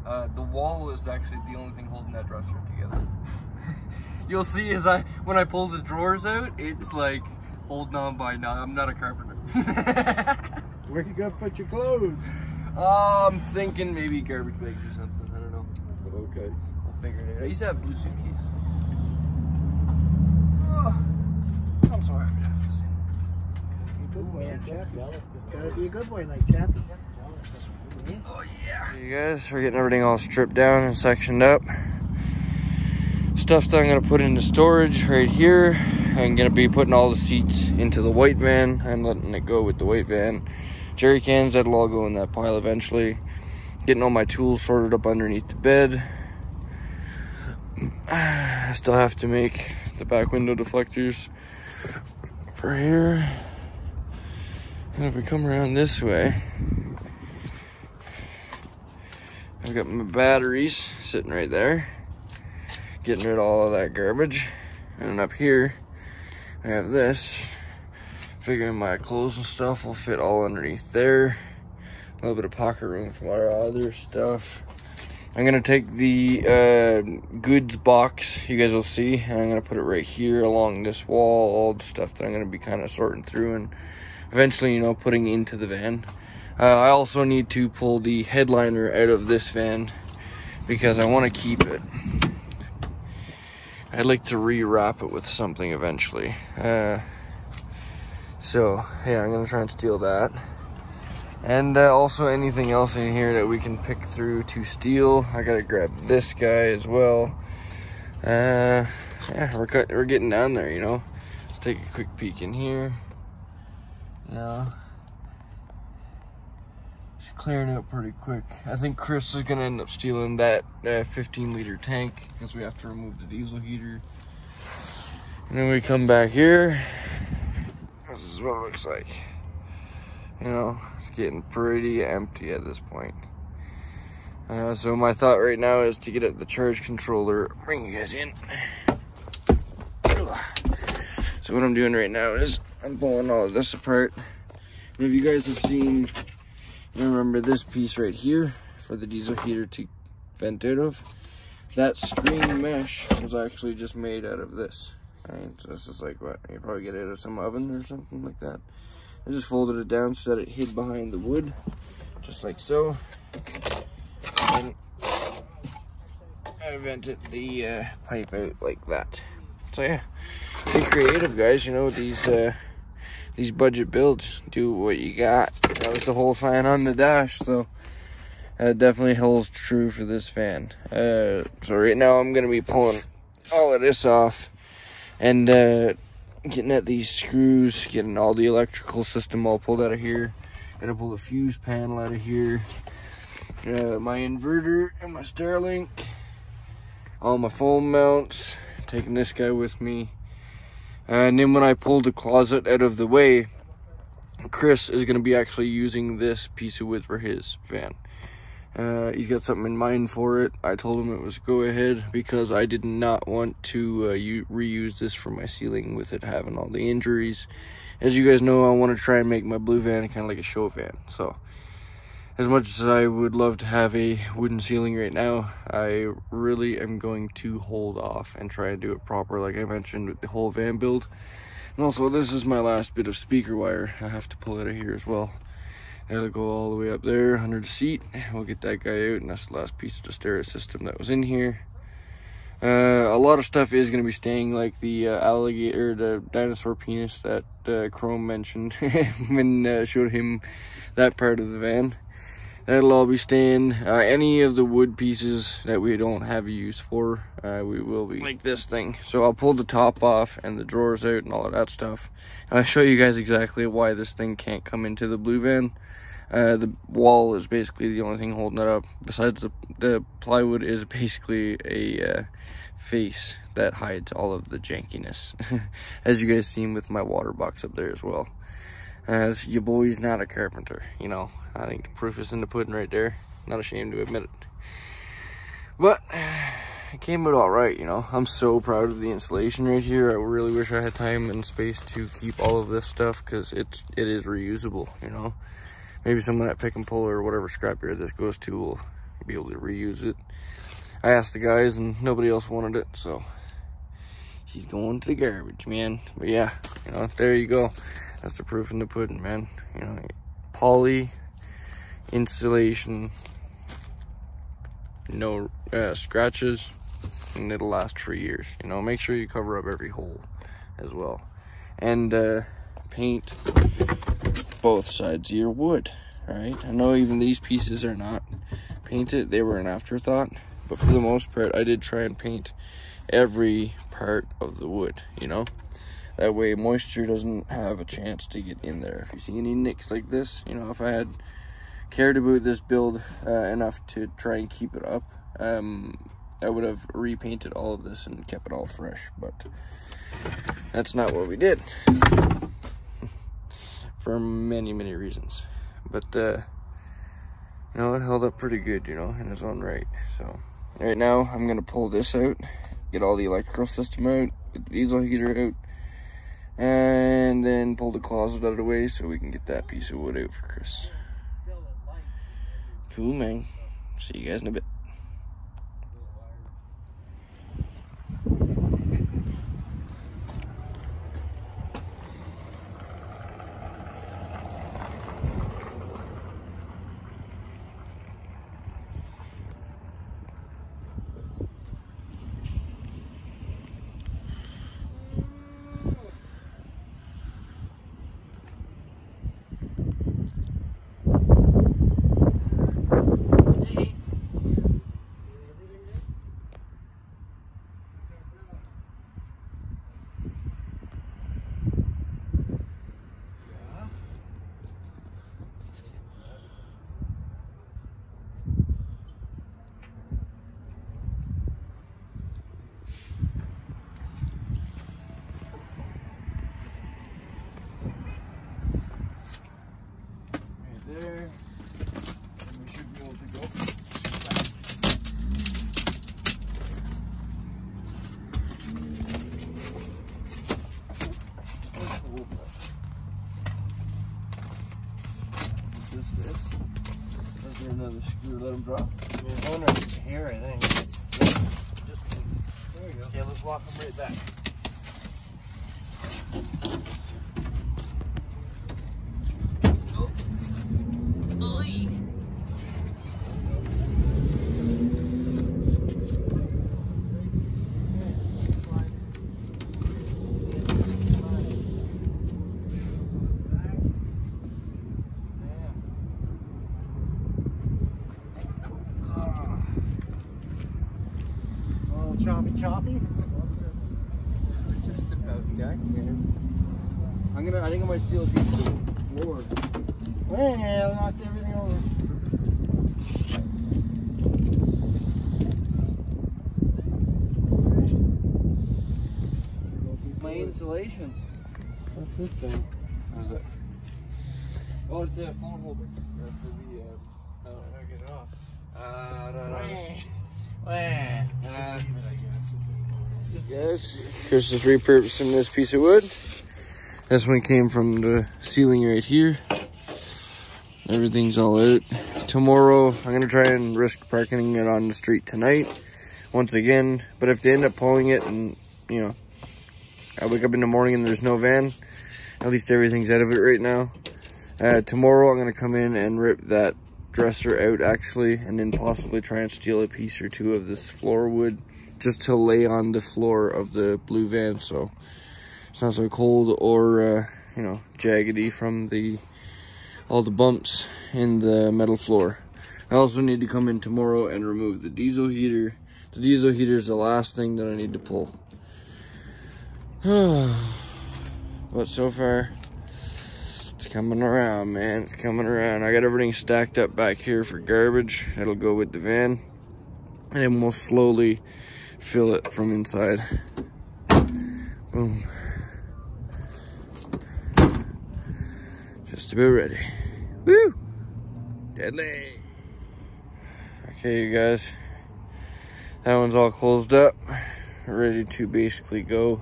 The wall is actually the only thing holding that dresser together. You'll see as when I pull the drawers out, it's like holding on by now. I'm not a carpenter. Where you gonna put your clothes? I'm thinking maybe garbage bags or something. I don't know. Okay. I'll figure it out. I used to have a blue suitcase. Oh, I'm so happy to have this in. Good boy, like Chappie. Gotta be a good boy like Chappie. Oh yeah. You guys, we're getting everything all stripped down and sectioned up. Stuff that I'm gonna put into storage right here. I'm gonna be putting all the seats into the white van and letting it go with the white van. Jerry cans, that'll all go in that pile eventually. Getting all my tools sorted up underneath the bed. I still have to make the back window deflectors for here. And if we come around this way, I've got my batteries sitting right there. Getting rid of all of that garbage. And up here, I have this. Figuring my clothes and stuff will fit all underneath there. A little bit of pocket room for our other stuff. I'm gonna take the goods box, you guys will see, and I'm gonna put it right here along this wall, all the stuff that I'm gonna be kind of sorting through and eventually, you know, putting into the van. I also need to pull the headliner out of this van because I want to keep it. I'd like to rewrap it with something eventually. So, yeah, I'm gonna try and steal that. And also anything else in here that we can pick through to steal. I gotta grab this guy as well. Yeah, we're getting down there, you know. Let's take a quick peek in here. Yeah. It's clearing out pretty quick. I think Chris is gonna end up stealing that 15-liter tank because we have to remove the diesel heater. And then we come back here. This is what it looks like. You know, it's getting pretty empty at this point. So my thought right now is to get at the charge controller, bring you guys in. So what I'm doing right now is I'm pulling all of this apart. And if you guys have seen, you remember this piece right here for the diesel heater to vent out of, that screen mesh was actually just made out of this. Right, so this is like what you probably get out of some oven or something like that. I just folded it down so that it hid behind the wood, just like so. And I vented the pipe out like that. So yeah, be creative, guys. You know, these budget builds, do what you got. That was the whole sign on the dash, so that definitely holds true for this van. So right now I'm gonna be pulling all of this off and getting at these screws, getting all the electrical system all pulled out of here. Gotta pull the fuse panel out of here. My inverter and my Starlink. All my phone mounts. Taking this guy with me. And then when I pull the closet out of the way, Chris is gonna be actually using this piece of wood for his van. He's got something in mind for it. I told him it was go ahead because I did not want to reuse this for my ceiling with it having all the injuries. As you guys know, I want to try and make my blue van kind of like a show van. So as much as I would love to have a wooden ceiling right now, I really am going to hold off and try and do it proper like I mentioned with the whole van build. And also this is my last bit of speaker wire. I have to pull it out of here as well. It'll go all the way up there under the seat. We'll get that guy out, and that's the last piece of the stereo system that was in here. A lot of stuff is going to be staying, like the alligator, the dinosaur penis that Chrome mentioned when showed him that part of the van. That'll all be staying. Any of the wood pieces that we don't have a use for, we will be like this thing. So I'll pull the top off and the drawers out and all of that stuff. And I'll show you guys exactly why this thing can't come into the blue van. The wall is basically the only thing holding it up. Besides the plywood is basically a face that hides all of the jankiness. As you guys seen with my water box up there as well. As your boy's not a carpenter, you know. I think the proof is in the pudding right there. Not ashamed to admit it. But it came out all right, you know. I'm so proud of the installation right here. I really wish I had time and space to keep all of this stuff, because it is reusable, you know. Maybe someone at Pick and Pull or whatever scrapyard this goes to will be able to reuse it. I asked the guys and nobody else wanted it, so she's going to the garbage, man. But yeah, you know, there you go. That's the proof in the pudding, man. You know, poly installation, no scratches, and it'll last for years. You know, make sure you cover up every hole as well, and paint both sides of your wood. All right, I know even these pieces are not painted, they were an afterthought, but for the most part I did try and paint every part of the wood, you know. That way moisture doesn't have a chance to get in there. If you see any nicks like this, you know, if I had cared about this build enough to try and keep it up, I would have repainted all of this and kept it all fresh, but that's not what we did. For many reasons. But you know, it held up pretty good, you know, in its own right. So right now I'm gonna pull this out, get all the electrical system out, get the diesel heater out, and then pull the closet out of the way so we can get that piece of wood out for Chris. Cool, man. See you guys in a bit. There, and we should be able to go. Is there another screw? Let them drop. There's one right here, I think. There you go. Okay, let's lock them right back. Choppy? Just about, guy. I think I might steal a piece of the floor. Well, knocked everything over. My insulation. What's this thing? How's that? Oh, it's a phone holder. That's for the, Get it off. Guys, Chris is repurposing this piece of wood. This one came from the ceiling right here. Everything's all out. Tomorrow, I'm gonna try and risk parking it on the street tonight, once again. But if they end up pulling it and, you know, I wake up in the morning and there's no van, at least everything's out of it right now. Tomorrow, I'm gonna come in and rip that dresser out actually, and then possibly try and steal a piece or two of this floor wood just to lay on the floor of the blue van, so it's not so cold or you know, jaggedy from all the bumps in the metal floor. I also need to come in tomorrow and remove the diesel heater. The diesel heater is the last thing that I need to pull. But so far it's coming around, man. It's coming around. I got everything stacked up back here for garbage. It'll go with the van, and then we'll slowly feel it from inside. Boom. Just about ready. Woo! Deadly. Okay, you guys. That one's all closed up. Ready to basically go.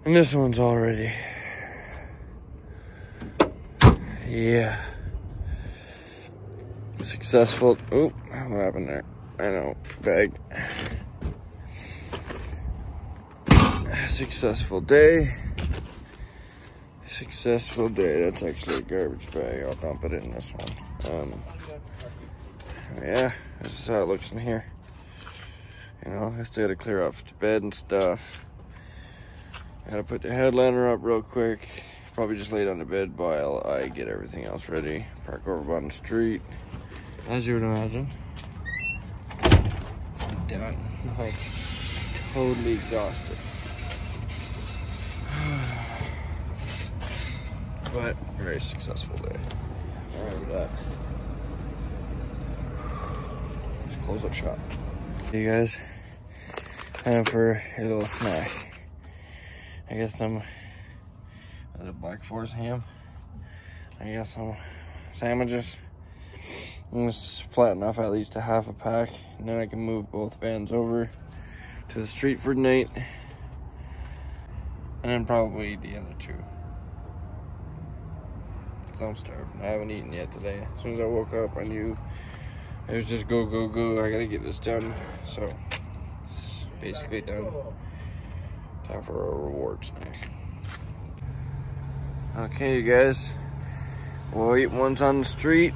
And this one's all ready. Yeah. Successful. Oh, what happened there? I know. Bag. Successful day. Successful day. That's actually a garbage bag. I'll dump it in this one. Yeah, this is how it looks in here. You know, I still gotta clear up the bed and stuff. Gotta put the headliner up real quick. Probably just lay down the bed while I get everything else ready. Park over on the street. As you would imagine. I'm done. Like, totally exhausted. But very successful day. Alright with that. Just close up shop. Hey guys, time for a little snack. I got some Black Forest ham. I got some sandwiches. I'm just flatten off at least a half a pack, and then I can move both vans over to the street for the night, and then probably the other two. Cause I'm starving. I haven't eaten yet today. As soon as I woke up, I knew it was just go, go, go. I gotta get this done. So it's basically done. Time for a reward snack. Okay, you guys. White one's on the street.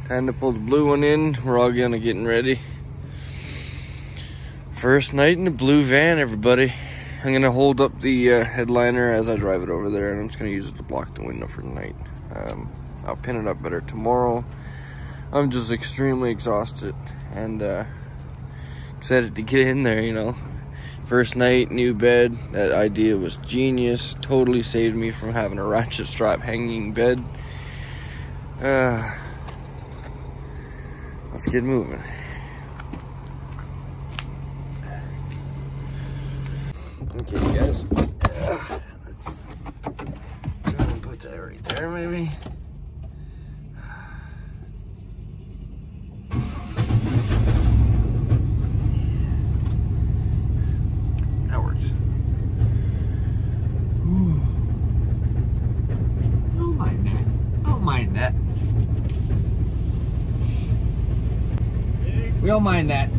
Time to pull the blue one in. We're all getting ready. First night in the blue van, everybody. I'm gonna hold up the headliner as I drive it over there, and I'm just gonna use it to block the window for the night. I'll pin it up better tomorrow. I'm just extremely exhausted and excited to get in there, you know. First night, new bed. That idea was genius. Totally saved me from having a ratchet strap hanging bed. Let's get moving. Okay, guys. Let's try and put that right there, maybe. That works. Ooh. Don't mind that. Don't mind that. We don't mind that.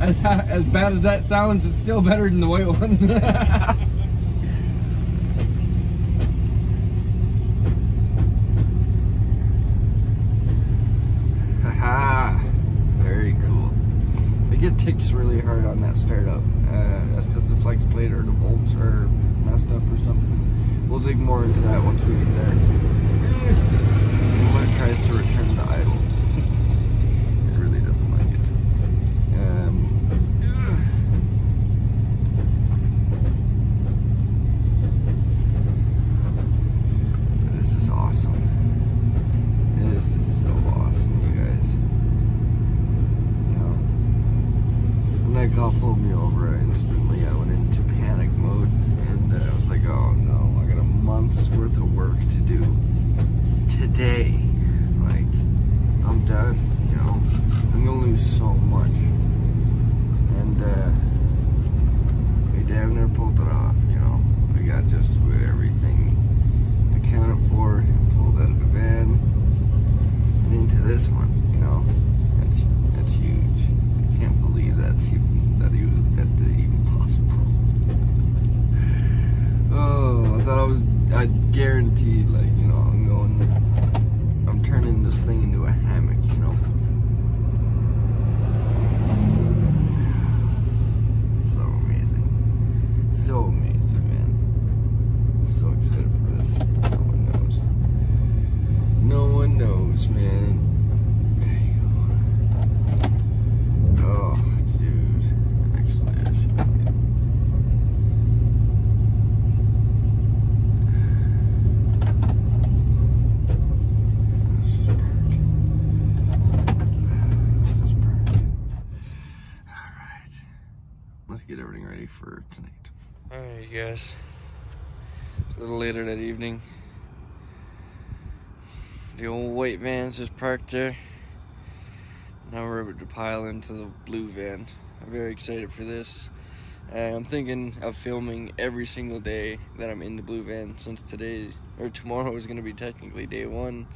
As bad as that sounds, it's still better than the white one. Haha, very cool. I get ticks really hard on that startup. That's because the flex plate or the bolts are messed up or something. We'll dig more into that once we get there. When it tries to return to idle. Call pulled me over instantly. I went into panic mode, and I was like, oh no, I got a month's worth of work to do today. Like, I'm done, you know. I'm gonna lose so much. And we damn near pulled it off, you know. We got just about everything accounted for, pulled out of the van and into this one, you know. That's huge. I can't believe that's even possible. Oh, I thought I guaranteed, like, you know, I'm turning this thing into a hammock, you know. let's get everything ready for tonight. Alright, you guys. It's a little later that evening. The old white van's just parked there. Now we're able to pile into the blue van. I'm very excited for this. I'm thinking of filming every single day that I'm in the blue van, since today, or tomorrow, is going to be technically day one.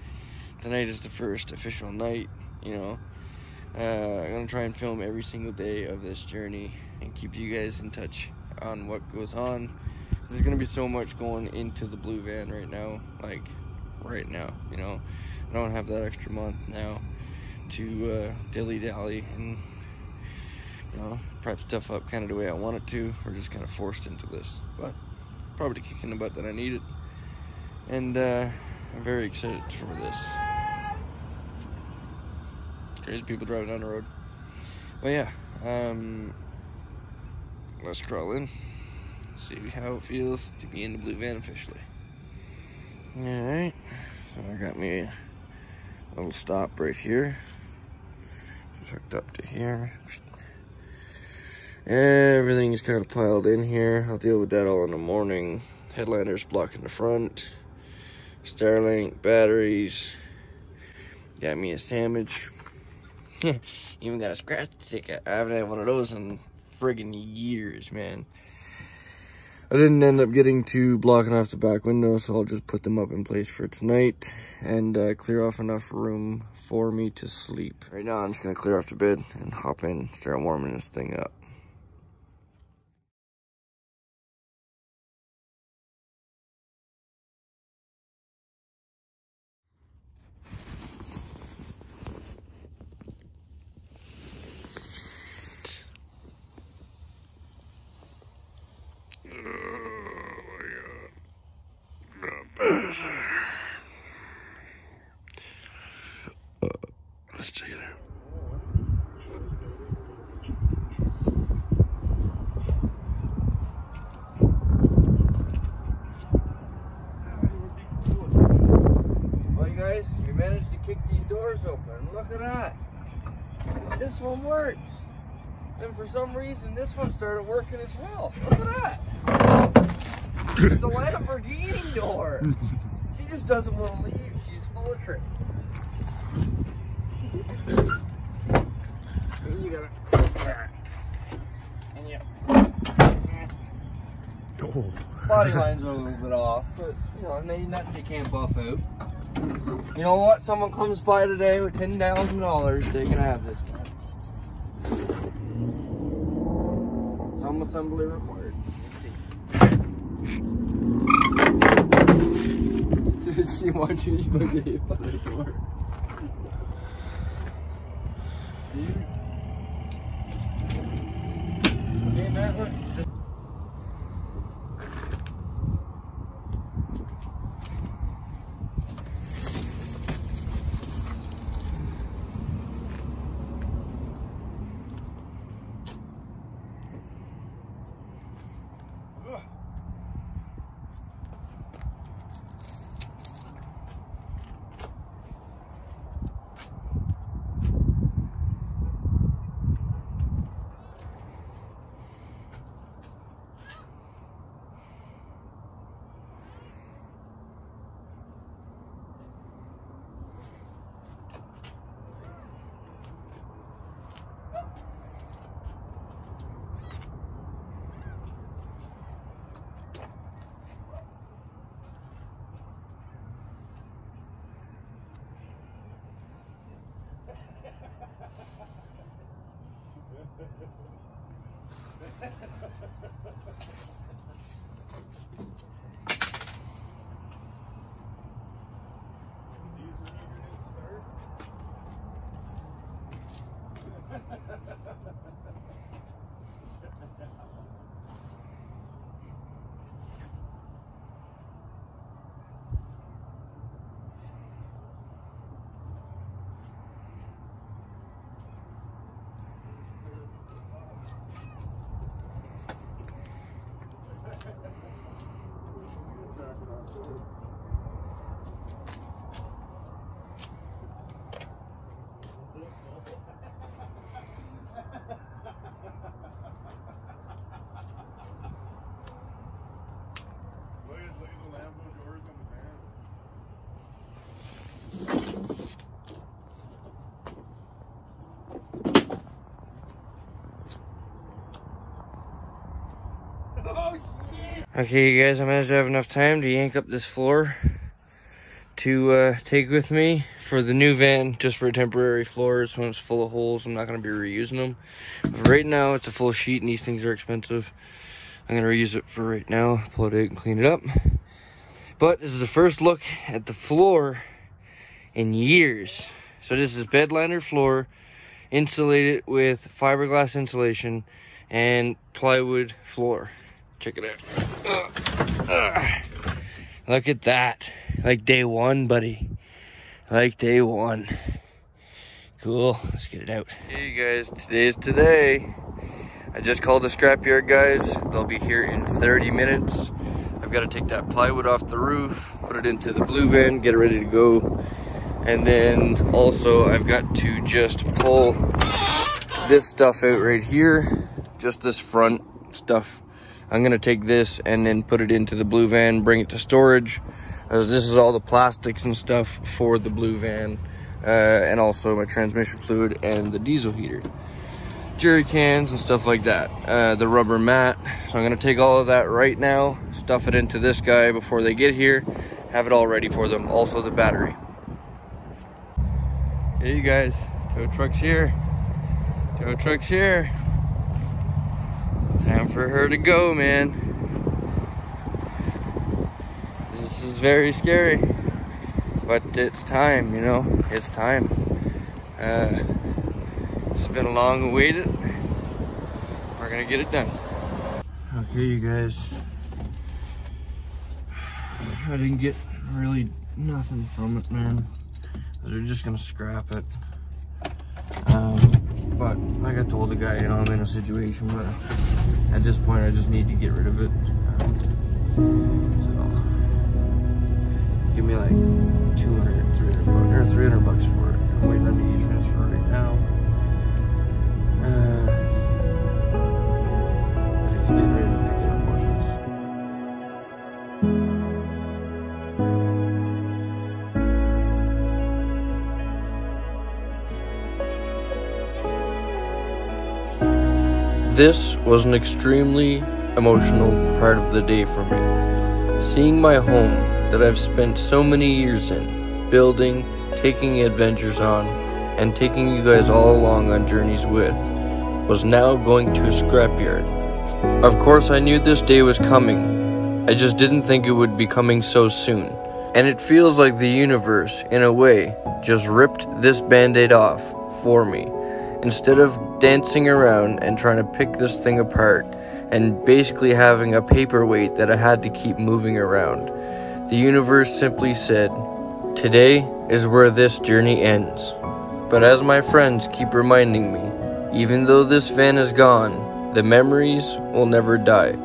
Tonight is the first official night, you know. I'm going to try and film every single day of this journey and keep you guys in touch on what goes on. There's going to be so much going into the blue van right now, like right now, you know. I don't have that extra month now to dilly-dally and, you know, prep stuff up kind of the way I want it to. We're just kind of forced into this, but probably kicking the butt that I needed. And I'm very excited for this. Crazy people driving down the road. But yeah, let's crawl in, see how it feels to be in the blue van officially. Alright, so I got me a little stop right here. Just hooked up to here. Everything's kind of piled in here. I'll deal with that all in the morning. Headliner's blocking the front. Starlink, batteries. Got me a sandwich. Even got a scratch ticket. I haven't had one of those in friggin' years, man. I didn't end up getting to blocking off the back window, so I'll just put them up in place for tonight and clear off enough room for me to sleep. Right now, I'm just gonna clear off the bed and hop in, start warming this thing up. Let's check it out. Well, you guys, we managed to kick these doors open. Look at that. This one works. And for some reason, this one started working as well. Look at that. It's a Lamborghini door. She just doesn't want to leave. She's full of tricks. You gotta. And yeah. Body lines are a little bit off, but you know, nothing you can't buff out. You know what? Someone comes by today with $10,000, they can have this one. Some assembly required. See what she's going to get by the door. Okay, Matt, look. Okay, you guys, I managed to have enough time to yank up this floor to take with me for the new van, just for a temporary floor. This one's full of holes. I'm not going to be reusing them. But right now, it's a full sheet, and these things are expensive. I'm going to reuse it for right now, pull it out and clean it up. But this is the first look at the floor in years. So this is bed liner floor, insulated with fiberglass insulation and plywood floor. Check it out. Look at that. Like day one, buddy. Like day one. Cool. Let's get it out. Hey guys, today's today. I just called the scrapyard guys. They'll be here in 30 minutes. I've got to take that plywood off the roof, put it into the blue van, get it ready to go. And then also I've got to just pull this stuff out right here. Just this front stuff. I'm gonna take this and then put it into the blue van, bring it to storage. This is all the plastics and stuff for the blue van, and also my transmission fluid and the diesel heater, jerry cans and stuff like that. The rubber mat. So I'm gonna take all of that right now, stuff it into this guy before they get here, have it all ready for them. Also the battery. Hey you guys, tow truck's here. Tow truck's here. Time for her to go, man. This is very scary, but it's time, you know, it's time. It's been long awaited. We're gonna get it done. Okay, you guys. I didn't get really nothing from it, man. They're just gonna scrap it. But like I told the guy, you know, I'm in a situation where at this point I just need to get rid of it. So give me like 200, 300 bucks, or 300 bucks for it. I'm waiting on the e-transfer right now. He's getting ready to pick it up. Watch this. This was an extremely emotional part of the day for me. Seeing my home that I've spent so many years in, building, taking adventures on, and taking you guys all along on journeys with, was now going to a scrapyard. Of course I knew this day was coming. I just didn't think it would be coming so soon. And it feels like the universe, in a way, just ripped this band-aid off for me. Instead of dancing around and trying to pick this thing apart and basically having a paperweight that I had to keep moving around, the universe simply said, today is where this journey ends. But as my friends keep reminding me, even though this van is gone, the memories will never die,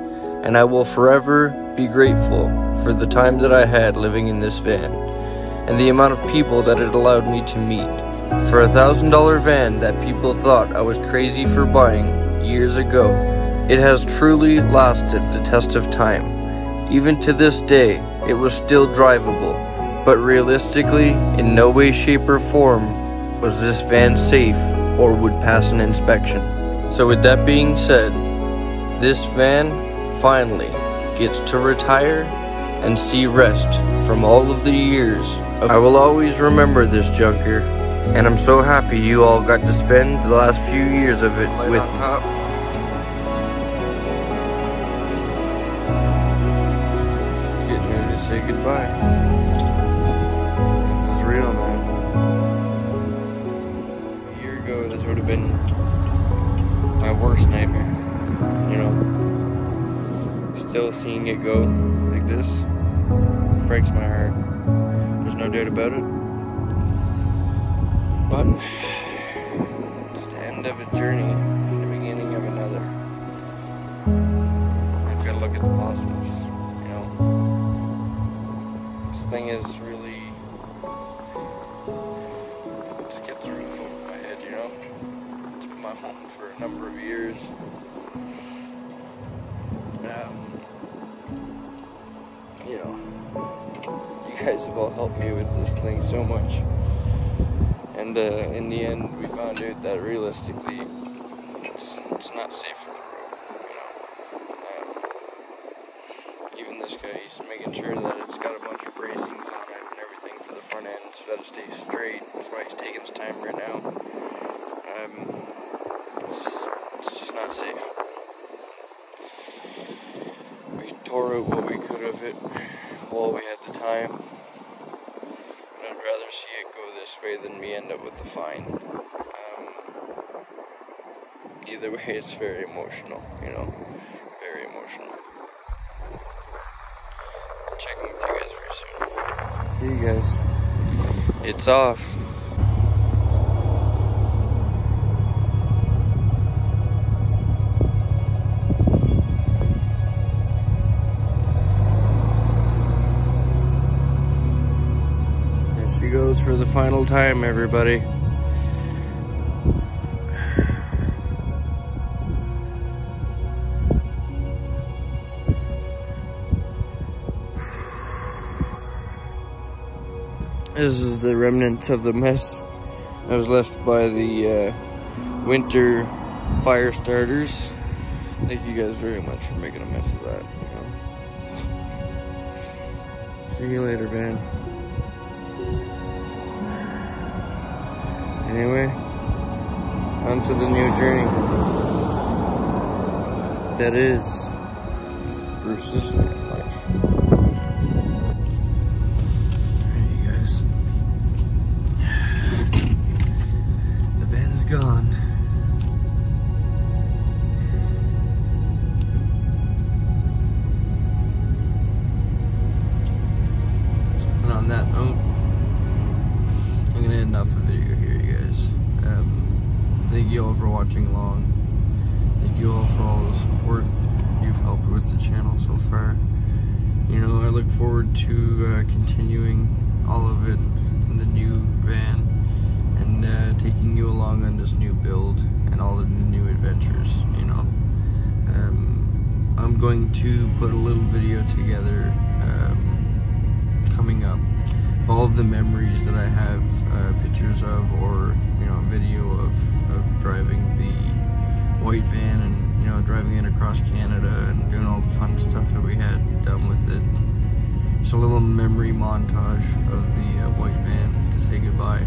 and I will forever be grateful for the time that I had living in this van and the amount of people that it allowed me to meet. For a $1,000 van that people thought I was crazy for buying years ago, it has truly lasted the test of time. Even to this day, it was still drivable, but realistically, in no way, shape, or form was this van safe or would pass an inspection. So with that being said, this van finally gets to retire and see rest from all of the years. I will always remember this junker. And I'm so happy you all got to spend the last few years of it with me. Getting ready to say goodbye. This is real, man. A year ago, this would have been my worst nightmare. You know, still seeing it go like this breaks my heart. There's no doubt about it. But it's the end of a journey, the beginning of another. I've got to look at the positives, you know. This thing is really just kept the roof over my head, you know. It's been my home for a number of years. You know, you guys have all helped me with this thing so much. And in the end, we found out that realistically, it's not safe for the road, you know. this guy. He's making sure that it's got a bunch of bracings on it and everything for the front end so that it stays straight. That's why he's taking his time right now. It's just not safe. We tore out what we could of it while we had the time. I'd rather see it go this way than me end up with a fine. Either way, it's very emotional, you know, very emotional. Check in with you guys very soon. See you guys. It's off. There she goes for the final time, everybody. This is the remnants of the mess that was left by the winter fire starters. Thank you guys very much for making a mess of that. You know. See you later, Van. Anyway, on to the new journey. That is Bruce's VanLife. Gone. And on that note, I'm gonna end off the video here, you guys. Thank you all for watching along. Thank you all for all the support you've helped with the channel so far. You know, I look forward to continuing all of it in the new van. And taking you along on this new build and all of the new adventures, you know. I'm going to put a little video together coming up of all of the memories that I have pictures of, or, you know, video of driving the white van and, you know, driving it across Canada and doing all the fun stuff that we had done with it. Just a little memory montage of the white van to say goodbye.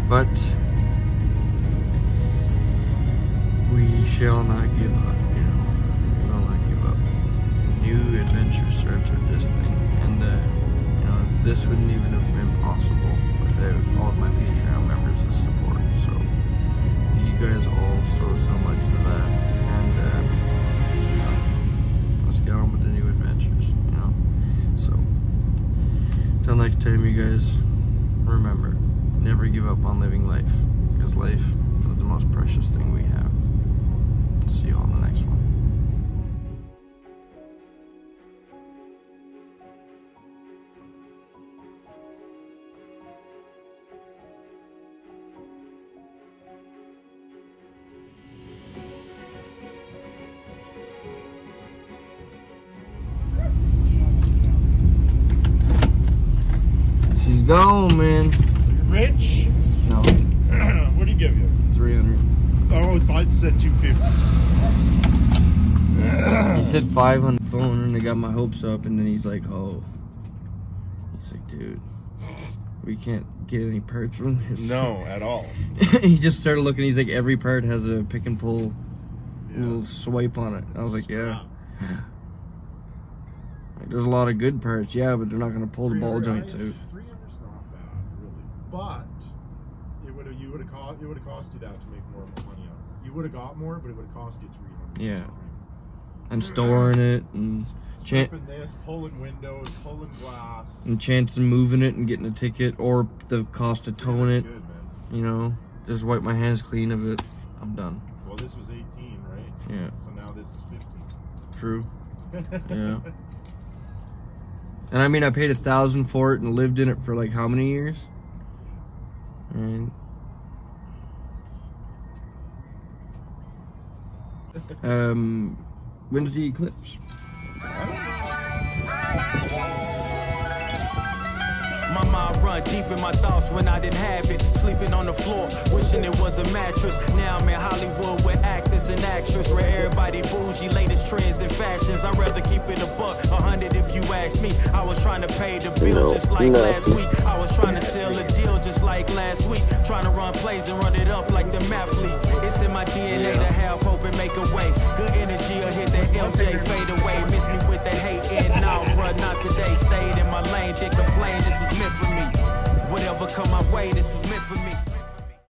But we shall not give up, you know. We will not give up. New adventure starts with this thing, and you know, this wouldn't even have been possible without all of my Patreon members' support. So thank you guys all so much for that, and you know, let's get on with the new adventures, you know. So till next time, you guys, remember, never give up on living life, because life is the most precious thing we have. See you on the next one. She's gone, man. Rich? No. What do you give you? 300. Oh, I said 250. He said 5 on the phone, and I got my hopes up, and then he's like, oh. He's like, dude, we can't get any parts from this. No, at all. He just started looking, he's like, every part has a pick and pull little swipe on it. I was like, yeah. Like, there's a lot of good parts, yeah, but they're not going to pull the ball joints out. 300's not bad, really. But it would have cost you that to make more money out of it. You would have got more, but it would have cost you 300. Yeah. And storing it, and flipping this, pulling windows, pulling glass, and chance of moving it and getting a ticket, or the cost of towing it. Good, man. You know, just wipe my hands clean of it. I'm done. Well, this was 18, right? Yeah. So now this is 15. True. Yeah. And I mean, I paid $1,000 for it and lived in it for like how many years? And when's the eclipse? Mama run deep in my thoughts when I didn't have it. Sleeping on the floor, wishing it was a mattress. Now I'm in Hollywood with actors and actresses, where everybody bougie, latest trends and fashions. I'd rather keep it a buck, 100 if you ask me. I was trying to pay the bills just like last week. I was trying to sell a deal just like last week. Trying to run plays and run it up like the mathletes. It's in my DNA to have hope and make a way. Good energy will hit that MJ fade away. Miss me with the hate and no, bruh, not today. Stayed in my lane, didn't complain, this was meant for me. Whatever come my way, this was meant for me.